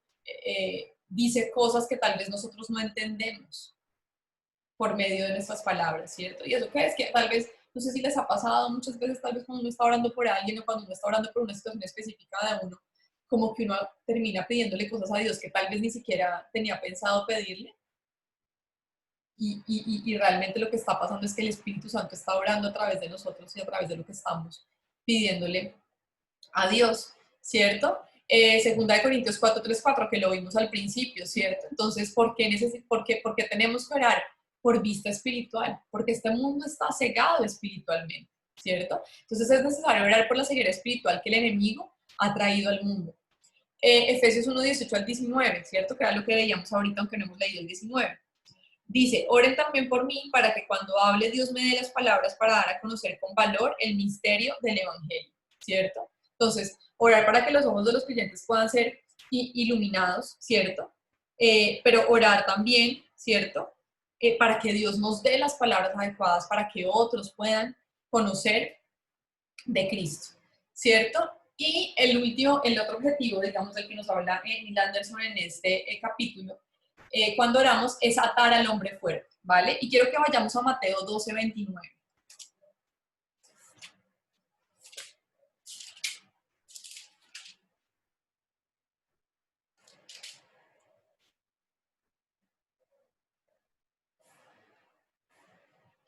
dice cosas que tal vez nosotros no entendemos por medio de nuestras palabras, ¿cierto? Y eso que es que tal vez, no sé si les ha pasado muchas veces, tal vez cuando uno está orando por alguien o cuando uno está orando por una situación específica de uno, como que uno termina pidiéndole cosas a Dios que tal vez ni siquiera tenía pensado pedirle. Y realmente lo que está pasando es que el Espíritu Santo está orando a través de nosotros y a través de lo que estamos pidiéndole a Dios, ¿cierto? Segunda de Corintios 4:3-4, que lo vimos al principio, ¿cierto? Entonces, ¿por qué tenemos que orar? Por vista espiritual, porque este mundo está cegado espiritualmente, ¿cierto? Entonces es necesario orar por la ceguera espiritual que el enemigo ha traído al mundo. Efesios 1:18-19, ¿cierto? Que era lo que veíamos ahorita, aunque no hemos leído el 19. Dice, oren también por mí para que cuando hable Dios me dé las palabras para dar a conocer con valor el misterio del Evangelio, ¿cierto? Entonces, orar para que los ojos de los creyentes puedan ser iluminados, ¿cierto? Pero orar también, ¿cierto? Para que Dios nos dé las palabras adecuadas para que otros puedan conocer de Cristo, ¿cierto? Y el otro objetivo, digamos, del que nos habla Neil Anderson en este capítulo, cuando oramos, es atar al hombre fuerte, ¿vale? Y quiero que vayamos a Mateo 12:29.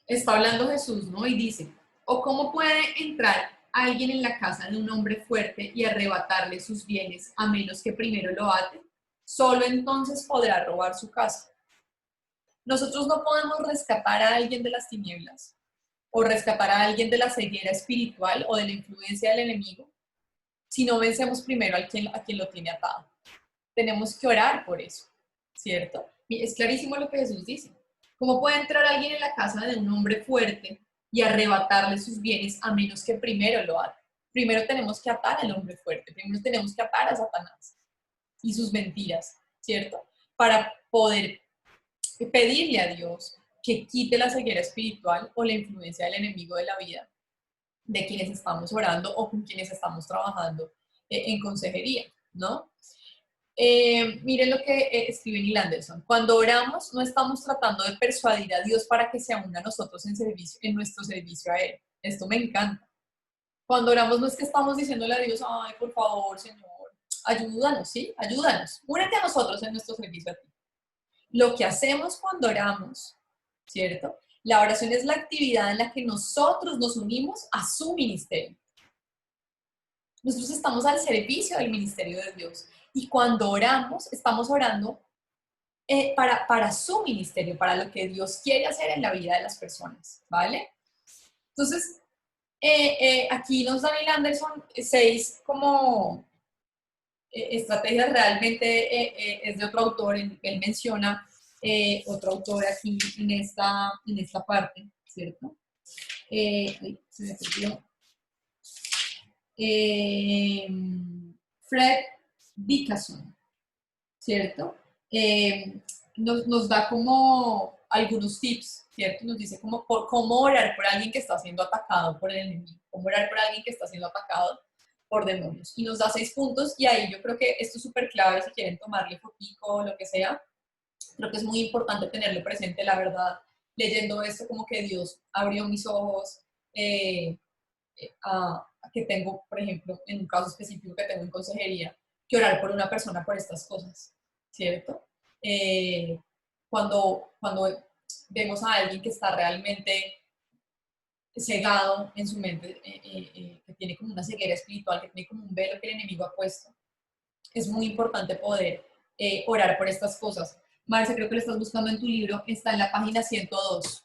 Está hablando Jesús, ¿no? Y dice, ¿o cómo puede entrar alguien en la casa de un hombre fuerte y arrebatarle sus bienes a menos que primero lo ate? Solo entonces podrá robar su casa. Nosotros no podemos rescatar a alguien de las tinieblas o rescatar a alguien de la ceguera espiritual o de la influencia del enemigo si no vencemos primero a quien lo tiene atado. Tenemos que orar por eso, ¿cierto? Y es clarísimo lo que Jesús dice. ¿Cómo puede entrar alguien en la casa de un hombre fuerte y arrebatarle sus bienes a menos que primero lo ate? Primero tenemos que atar al hombre fuerte, primero tenemos que atar a Satanás y sus mentiras, ¿cierto? Para poder pedirle a Dios que quite la ceguera espiritual o la influencia del enemigo de la vida de quienes estamos orando o con quienes estamos trabajando en consejería, ¿no? Miren lo que escribe Neil Anderson. Cuando oramos, no estamos tratando de persuadir a Dios para que se una a nosotros en nuestro servicio a Él. Esto me encanta. Cuando oramos no es que estamos diciéndole a Dios, ay, por favor, Señor, ayúdanos, ¿sí? Ayúdanos. Únete a nosotros en nuestro servicio a ti. Lo que hacemos cuando oramos, ¿cierto? La oración es la actividad en la que nosotros nos unimos a su ministerio. Nosotros estamos al servicio del ministerio de Dios. Y cuando oramos, estamos orando para su ministerio, para lo que Dios quiere hacer en la vida de las personas, ¿vale? Entonces, aquí nos da Neil Anderson 6 como estrategias, realmente es de otro autor, él menciona otro autor aquí en esta parte, ¿cierto? Se me perdió. Fred Dickerson, ¿cierto? Nos da como algunos tips, ¿cierto? Nos dice cómo orar por alguien que está siendo atacado por el enemigo, cómo orar por alguien que está siendo atacado por demonios. Y nos da 6 puntos y ahí yo creo que esto es súper clave si quieren tomarle fotico o lo que sea. Creo que es muy importante tenerlo presente, la verdad. Leyendo esto como que Dios abrió mis ojos a que tengo, por ejemplo, en un caso específico que tengo en consejería, que orar por una persona por estas cosas, ¿cierto? Cuando vemos a alguien que está realmente cegado en su mente, que tiene como una ceguera espiritual, que tiene como un velo que el enemigo ha puesto, es muy importante poder orar por estas cosas. Marcia, creo que lo estás buscando en tu libro, está en la página 102.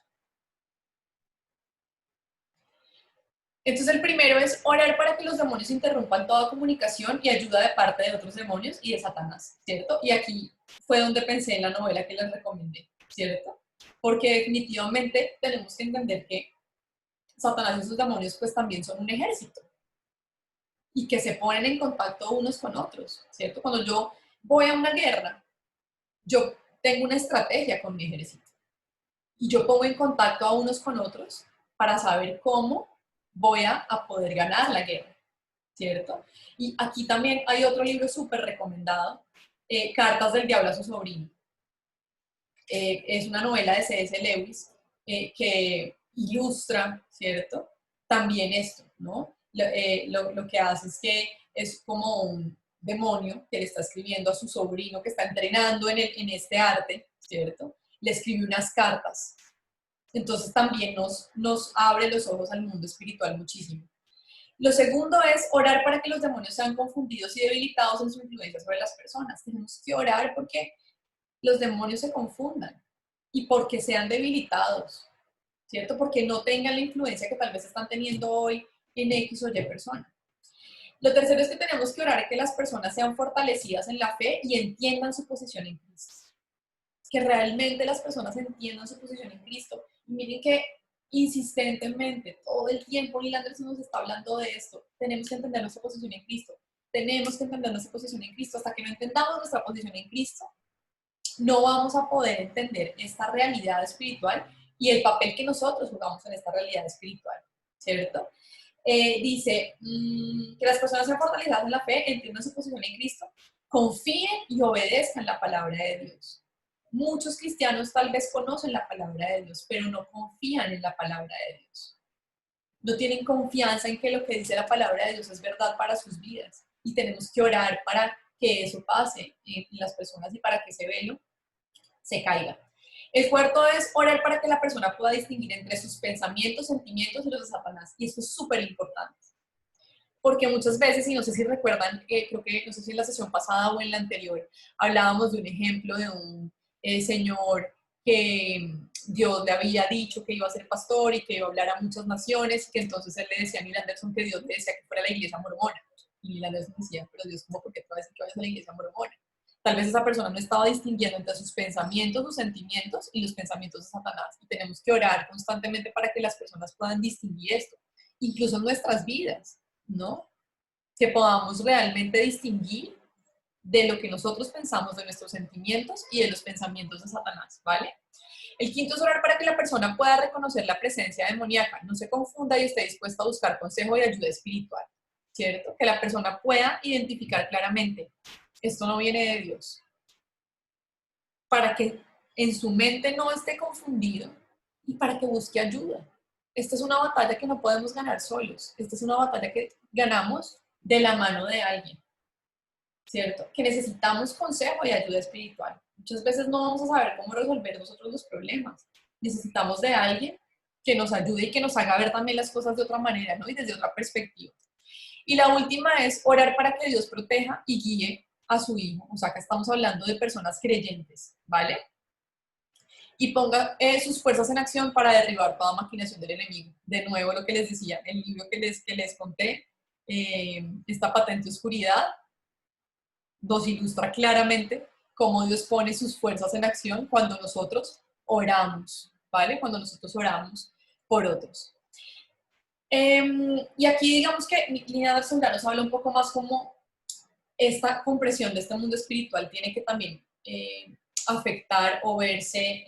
Entonces el primero es orar para que los demonios interrumpan toda comunicación y ayuda de parte de otros demonios y de Satanás, ¿cierto? Y aquí fue donde pensé en la novela que les recomendé, ¿cierto? Porque definitivamente tenemos que entender que Satanás y sus demonios pues también son un ejército y que se ponen en contacto unos con otros, ¿cierto? Cuando yo voy a una guerra, yo tengo una estrategia con mi ejército y yo pongo en contacto a unos con otros para saber cómo voy a poder ganar la guerra, ¿cierto? Y aquí también hay otro libro súper recomendado, Cartas del Diablo a su sobrino. Es una novela de C.S. Lewis que ilustra, ¿cierto? También esto, ¿no? Lo que hace es que es como un demonio que le está escribiendo a su sobrino que está entrenando en este arte, ¿cierto? Le escribe unas cartas. Entonces también nos abre los ojos al mundo espiritual muchísimo. Lo segundo es orar para que los demonios sean confundidos y debilitados en su influencia sobre las personas. Tenemos que orar porque los demonios se confundan y porque sean debilitados, ¿cierto? Porque no tengan la influencia que tal vez están teniendo hoy en X o Y persona. Lo tercero es que tenemos que orar que las personas sean fortalecidas en la fe y entiendan su posición en Cristo. Que realmente las personas entiendan su posición en Cristo. Y miren que insistentemente, todo el tiempo, Neil Anderson nos está hablando de esto. Tenemos que entender nuestra posición en Cristo. Tenemos que entender nuestra posición en Cristo. Hasta que no entendamos nuestra posición en Cristo, no vamos a poder entender esta realidad espiritual y el papel que nosotros jugamos en esta realidad espiritual, ¿cierto? Dice que las personas sean fortalecidas en la fe, entiendan su posición en Cristo, confíen y obedezcan la palabra de Dios. Muchos cristianos tal vez conocen la palabra de Dios, pero no confían en la palabra de Dios. No tienen confianza en que lo que dice la palabra de Dios es verdad para sus vidas. Y tenemos que orar para que eso pase en las personas y para que ese velo se caiga. El cuarto es orar para que la persona pueda distinguir entre sus pensamientos, sentimientos y los de Satanás. Y esto es súper importante. Porque muchas veces, y no sé si recuerdan, creo que no sé si en la sesión pasada o en la anterior, hablábamos de un ejemplo de un señor que Dios le había dicho que iba a ser pastor y que iba a hablar a muchas naciones, y que entonces él le decía a Neil Anderson que Dios le decía que fuera a la iglesia mormona. Y Neil Anderson decía, pero Dios, ¿cómo? ¿Por qué te va a decir que vayas a la iglesia mormona? Tal vez esa persona no estaba distinguiendo entre sus pensamientos, sus sentimientos y los pensamientos de Satanás. Y tenemos que orar constantemente para que las personas puedan distinguir esto, incluso en nuestras vidas, ¿no? Que podamos realmente distinguir de lo que nosotros pensamos, de nuestros sentimientos y de los pensamientos de Satanás, ¿vale? El quinto es orar para que la persona pueda reconocer la presencia demoníaca, no se confunda y esté dispuesta a buscar consejo y ayuda espiritual, ¿cierto? Que la persona pueda identificar claramente, esto no viene de Dios, para que en su mente no esté confundido y para que busque ayuda. Esta es una batalla que no podemos ganar solos, esta es una batalla que ganamos de la mano de alguien, ¿cierto? Que necesitamos consejo y ayuda espiritual. Muchas veces no vamos a saber cómo resolver nosotros los problemas. Necesitamos de alguien que nos ayude y que nos haga ver también las cosas de otra manera, ¿no? Y desde otra perspectiva. Y la última es orar para que Dios proteja y guíe a su hijo. O sea, que estamos hablando de personas creyentes, ¿vale? Y ponga sus fuerzas en acción para derribar toda maquinación del enemigo. De nuevo, lo que les decía, el libro que les conté, esta patente oscuridad, nos ilustra claramente cómo Dios pone sus fuerzas en acción cuando nosotros oramos, ¿vale? Cuando nosotros oramos por otros. Y aquí digamos que Lina Sombra nos habla un poco más como esta comprensión de este mundo espiritual tiene que también afectar o verse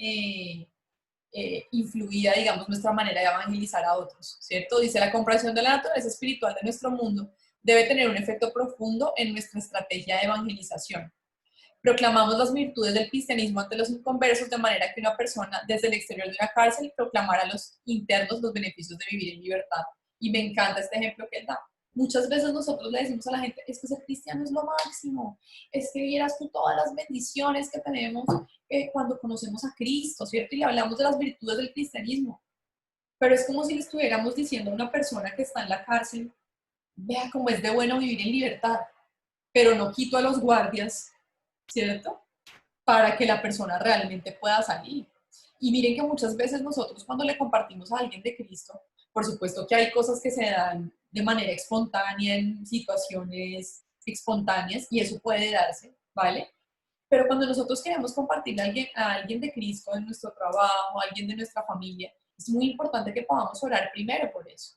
influida, digamos, nuestra manera de evangelizar a otros, ¿cierto? Dice, la comprensión de la naturaleza espiritual de nuestro mundo debe tener un efecto profundo en nuestra estrategia de evangelización. Proclamamos las virtudes del cristianismo ante los inconversos de manera que una persona desde el exterior de una cárcel proclamara a los internos los beneficios de vivir en libertad. Y me encanta este ejemplo que él da. Muchas veces nosotros le decimos a la gente, es que ser cristiano es lo máximo, es que vieras tú todas las bendiciones que tenemos cuando conocemos a Cristo, ¿cierto? Y le hablamos de las virtudes del cristianismo. Pero es como si le estuviéramos diciendo a una persona que está en la cárcel, vea cómo es de bueno vivir en libertad, pero no quito a los guardias, ¿cierto? Para que la persona realmente pueda salir. Y miren que muchas veces nosotros cuando le compartimos a alguien de Cristo, por supuesto que hay cosas que se dan de manera espontánea en situaciones espontáneas y eso puede darse, ¿vale? Pero cuando nosotros queremos compartirle a alguien de Cristo en nuestro trabajo, a alguien de nuestra familia, es muy importante que podamos orar primero por eso.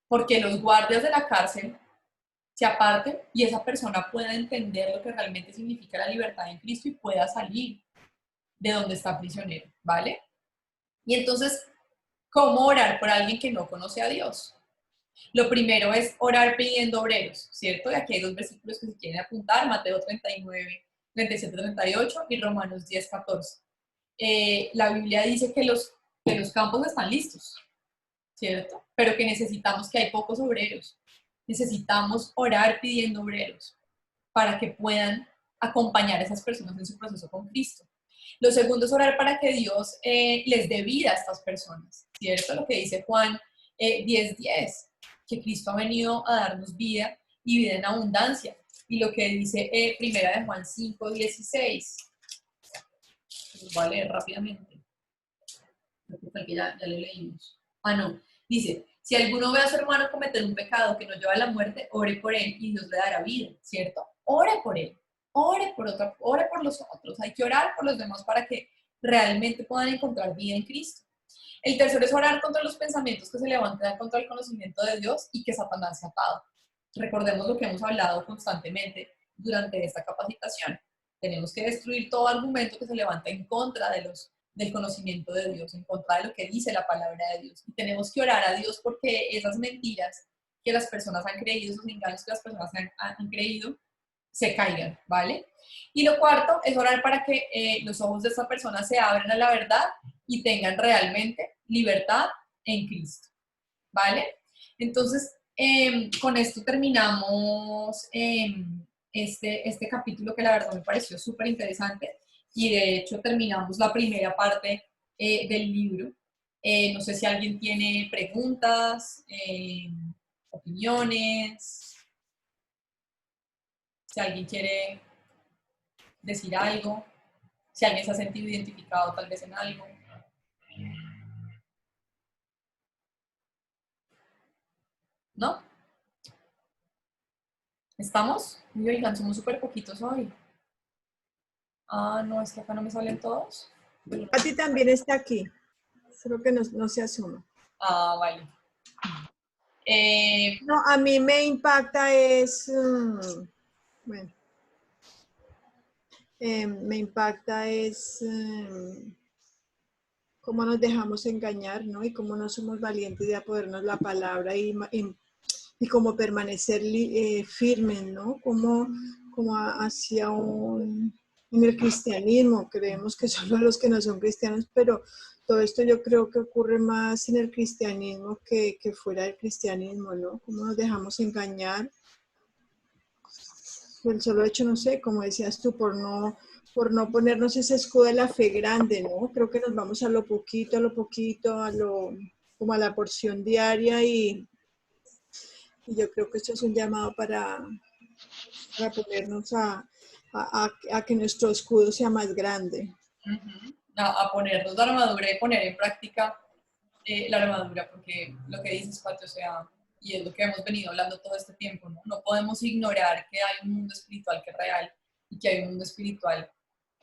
Porque los guardias de la cárcel se aparten y esa persona pueda entender lo que realmente significa la libertad en Cristo y pueda salir de donde está prisionero, ¿vale? Y entonces, ¿cómo orar por alguien que no conoce a Dios? Lo primero es orar pidiendo obreros, ¿cierto? Y aquí hay dos versículos que se quieren apuntar, Mateo 39, 37, 38 y Romanos 10, 14. La Biblia dice que los campos están listos, ¿cierto? Pero que necesitamos que hay pocos obreros. Necesitamos orar pidiendo obreros para que puedan acompañar a esas personas en su proceso con Cristo. Lo segundo es orar para que Dios les dé vida a estas personas, ¿cierto? Lo que dice Juan 10:10, que Cristo ha venido a darnos vida y vida en abundancia. Y lo que dice primera de Juan 5:16, lo voy a leer rápidamente, porque ya lo leímos. No, dice, si alguno ve a su hermano cometer un pecado que no lleva a la muerte, ore por él y Dios le dará vida, ¿cierto? Ore por él, ore por los otros. Hay que orar por los demás para que realmente puedan encontrar vida en Cristo. El tercero es orar contra los pensamientos que se levantan contra el conocimiento de Dios y que Satanás se ha atado. Recordemos lo que hemos hablado constantemente durante esta capacitación. Tenemos que destruir todo argumento que se levanta en contra del conocimiento de Dios, en contra de lo que dice la palabra de Dios. Y tenemos que orar a Dios porque esas mentiras que las personas han creído, esos engaños que las personas han creído, se caigan, ¿vale? Y lo cuarto es orar para que los ojos de esta persona se abran a la verdad y tengan realmente libertad en Cristo, ¿vale? Entonces, con esto terminamos este capítulo que la verdad me pareció súper interesante y de hecho terminamos la primera parte del libro. No sé si alguien tiene preguntas, opiniones, si alguien quiere decir algo, si alguien se ha sentido identificado tal vez en algo. ¿No? ¿Estamos? Uy, oigan, somos súper poquitos hoy. No, es que acá no me salen todos. A ti también está aquí, solo que no se asuma. Vale. No, a mí me impacta bueno, me impacta cómo nos dejamos engañar, ¿no? Y cómo no somos valientes de apoderarnos la palabra y cómo permanecer firmes, ¿no? Como hacia en el cristianismo, creemos que solo los que no son cristianos, pero todo esto yo creo que ocurre más en el cristianismo que fuera del cristianismo, ¿no? Cómo nos dejamos engañar. El solo hecho, no sé, como decías tú, por no ponernos ese escudo de la fe grande, ¿no? Creo que nos vamos a lo poquito, como a la porción diaria y yo creo que esto es un llamado para ponernos a que nuestro escudo sea más grande. A ponernos la armadura y poner en práctica la armadura, porque lo que dices, Pati, o sea, y es lo que hemos venido hablando todo este tiempo, ¿no? No podemos ignorar que hay un mundo espiritual que es real y que hay un mundo espiritual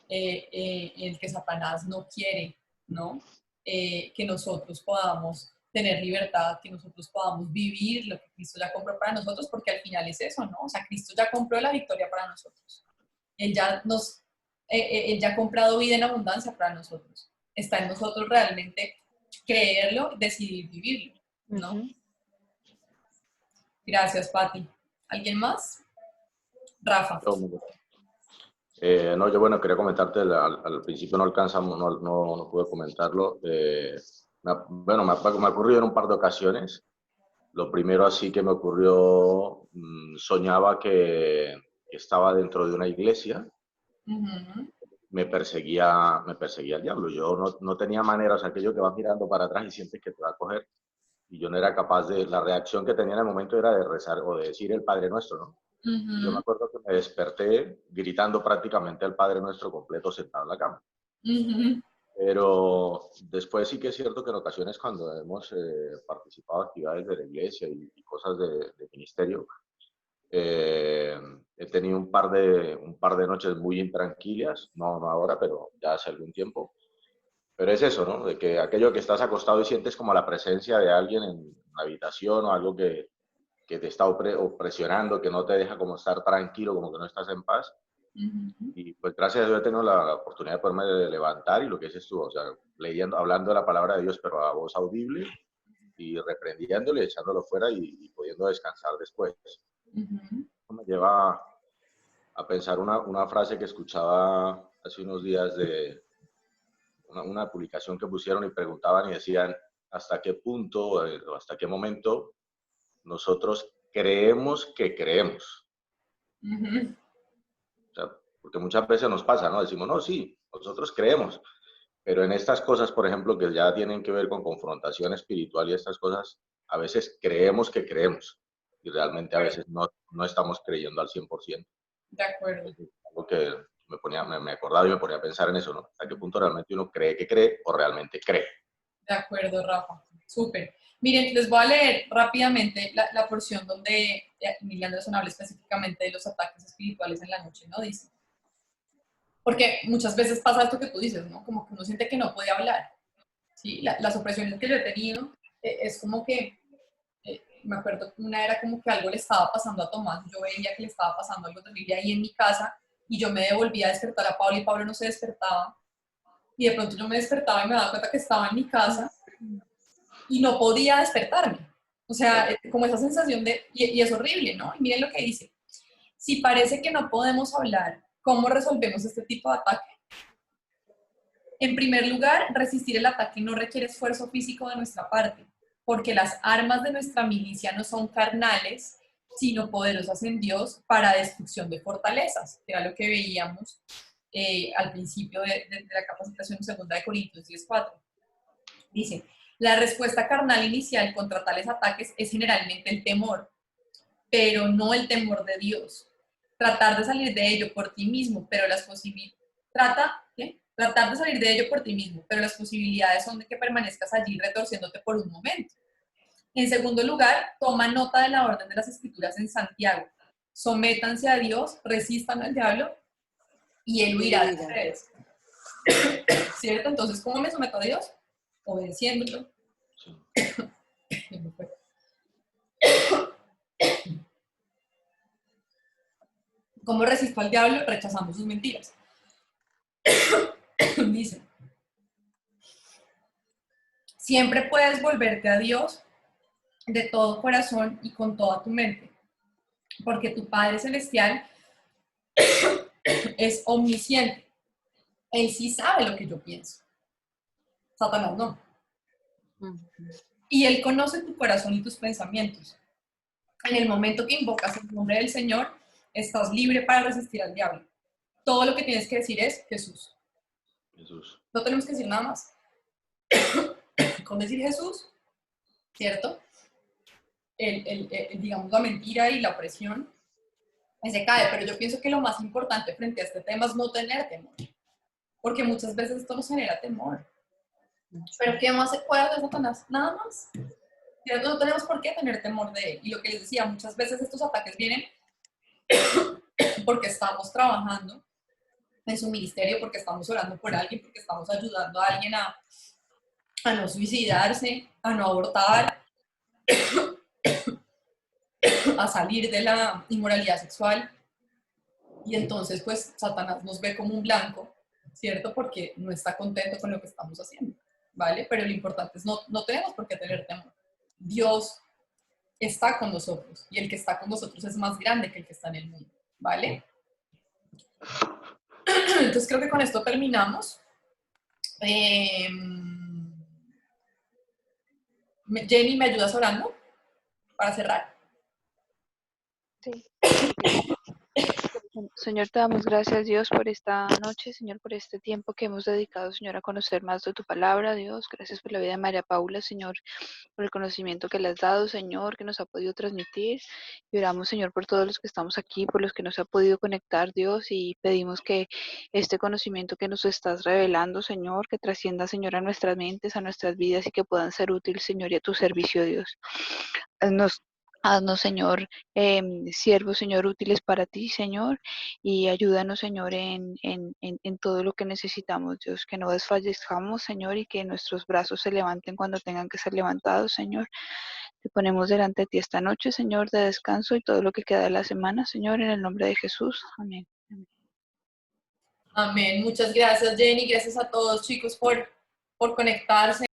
en el que Satanás no quiere, ¿no? Que nosotros podamos tener libertad, que nosotros podamos vivir lo que Cristo ya compró para nosotros, porque al final es eso, ¿no? O sea, Cristo ya compró la victoria para nosotros. Él ya ha comprado vida en abundancia para nosotros. Está en nosotros realmente creerlo, decidir vivirlo, ¿no? Ujú. Gracias, Pati. ¿Alguien más? Rafa. No, yo bueno, quería comentarte, al principio no alcanzamos, no pude comentarlo. Bueno, me ha ocurrido en un par de ocasiones. Lo primero así que me ocurrió, soñaba que estaba dentro de una iglesia, Uh-huh. me perseguía el diablo. Yo no tenía manera, o sea, aquello que vas mirando para atrás y sientes que te va a coger. Y yo no era capaz la reacción que tenía en el momento era de rezar o de decir el Padre Nuestro, ¿no? Y yo me Uh-huh. acuerdo que me desperté gritando prácticamente el Padre Nuestro completo sentado en la cama. Uh-huh. Pero después sí que es cierto que en ocasiones cuando hemos participado en actividades de la iglesia y cosas de ministerio, he tenido un par de noches muy intranquilas, no ahora, pero ya hace algún tiempo. Pero es eso, ¿no? De que aquello que estás acostado y sientes como la presencia de alguien en la habitación o algo que te está opresionando, que no te deja como estar tranquilo, como que no estás en paz. Uh-huh. Y pues gracias a Dios he tenido la oportunidad de poderme levantar y lo que dices tú, o sea, leyendo, hablando de la palabra de Dios, pero a voz audible y reprendiéndole, echándolo fuera y pudiendo descansar después. Uh-huh. Esto me lleva a pensar una frase que escuchaba hace unos días de una publicación que pusieron y preguntaban y decían hasta qué punto o hasta qué momento nosotros creemos que creemos. Uh-huh. O sea, porque muchas veces nos pasa, ¿no? Decimos, no, sí, nosotros creemos, pero en estas cosas, por ejemplo, que ya tienen que ver con confrontación espiritual y estas cosas, a veces creemos que creemos y realmente a veces no estamos creyendo al 100%. De acuerdo. Es algo que me acordaba y me ponía a pensar en eso, ¿no? ¿Hasta qué punto realmente uno cree que cree o realmente cree? De acuerdo, Rafa. Súper. Miren, les voy a leer rápidamente la porción donde Emilia Anderson habla específicamente de los ataques espirituales en la noche, ¿no? Dice, porque muchas veces pasa esto que tú dices, ¿no? Como que uno siente que no puede hablar, ¿sí? Las opresiones que yo he tenido, es como que, me acuerdo que una era como que algo le estaba pasando a Tomás, yo veía que le estaba pasando algo terrible ahí en mi casa, y yo me devolvía a despertar a Pablo, y Pablo no se despertaba, y de pronto yo me despertaba y me daba cuenta que estaba en mi casa, y no podía despertarme. O sea, como esa sensación de, y es horrible, ¿no? Y miren lo que dice. Si parece que no podemos hablar, ¿cómo resolvemos este tipo de ataque? En primer lugar, resistir el ataque no requiere esfuerzo físico de nuestra parte, porque las armas de nuestra milicia no son carnales, sino poderosas en Dios para destrucción de fortalezas, que era lo que veíamos al principio de la capacitación en 2 Corintios 10:4. Dice, la respuesta carnal inicial contra tales ataques es generalmente el temor, pero no el temor de Dios. Tratar de salir de ello por ti mismo, pero Tratar de salir de ello por ti mismo, pero las posibilidades son de que permanezcas allí retorciéndote por un momento. En segundo lugar, toma nota de la orden de las Escrituras en Santiago. Sométanse a Dios, resistan al diablo y él huirá de ustedes. ¿Cierto? Entonces, ¿cómo me someto a Dios? Obedeciéndolo. ¿Cómo resisto al diablo? Rechazando sus mentiras. Dice, siempre puedes volverte a Dios de todo corazón y con toda tu mente, porque tu Padre Celestial es omnisciente. Él sí sabe lo que yo pienso. Satanás no. Y Él conoce tu corazón y tus pensamientos. En el momento que invocas el nombre del Señor, estás libre para resistir al diablo. Todo lo que tienes que decir es Jesús. Jesús. No tenemos que decir nada más. Con decir Jesús, ¿cierto? Digamos, la mentira y la opresión se cae, pero yo pienso que lo más importante frente a este tema es no tener temor, porque muchas veces esto nos genera temor. Pero ¿qué más se puede hacer Satanás? Nada más. No tenemos por qué tener temor de él. Y lo que les decía, muchas veces estos ataques vienen porque estamos trabajando en su ministerio, porque estamos orando por alguien, porque estamos ayudando a alguien a a no suicidarse, a no abortar, a salir de la inmoralidad sexual. Y entonces, pues, Satanás nos ve como un blanco, ¿cierto? Porque no está contento con lo que estamos haciendo, ¿vale? Pero lo importante es no tenemos por qué tener temor. Dios está con nosotros y el que está con nosotros es más grande que el que está en el mundo, ¿vale? Entonces creo que con esto terminamos. Jenny, ¿me ayudas orando para cerrar? Sí. Señor, te damos gracias, Dios, por esta noche, Señor, por este tiempo que hemos dedicado, Señor, a conocer más de tu palabra, Dios. Gracias por la vida de María Paula, Señor, por el conocimiento que le has dado, Señor, que nos ha podido transmitir. Y oramos, Señor, por todos los que estamos aquí, por los que nos ha podido conectar, Dios, y pedimos que este conocimiento que nos estás revelando, Señor, que trascienda, Señor, a nuestras mentes, a nuestras vidas y que puedan ser útiles, Señor, y a tu servicio, Dios. Haznos, Señor, siervos, Señor, útiles para ti, Señor, y ayúdanos, Señor, en todo lo que necesitamos, Dios, que no desfallezcamos, Señor, y que nuestros brazos se levanten cuando tengan que ser levantados, Señor. Te ponemos delante de ti esta noche, Señor, de descanso y todo lo que queda de la semana, Señor, en el nombre de Jesús. Amén. Amén. Muchas gracias, Jenny. Gracias a todos, chicos, por conectarse.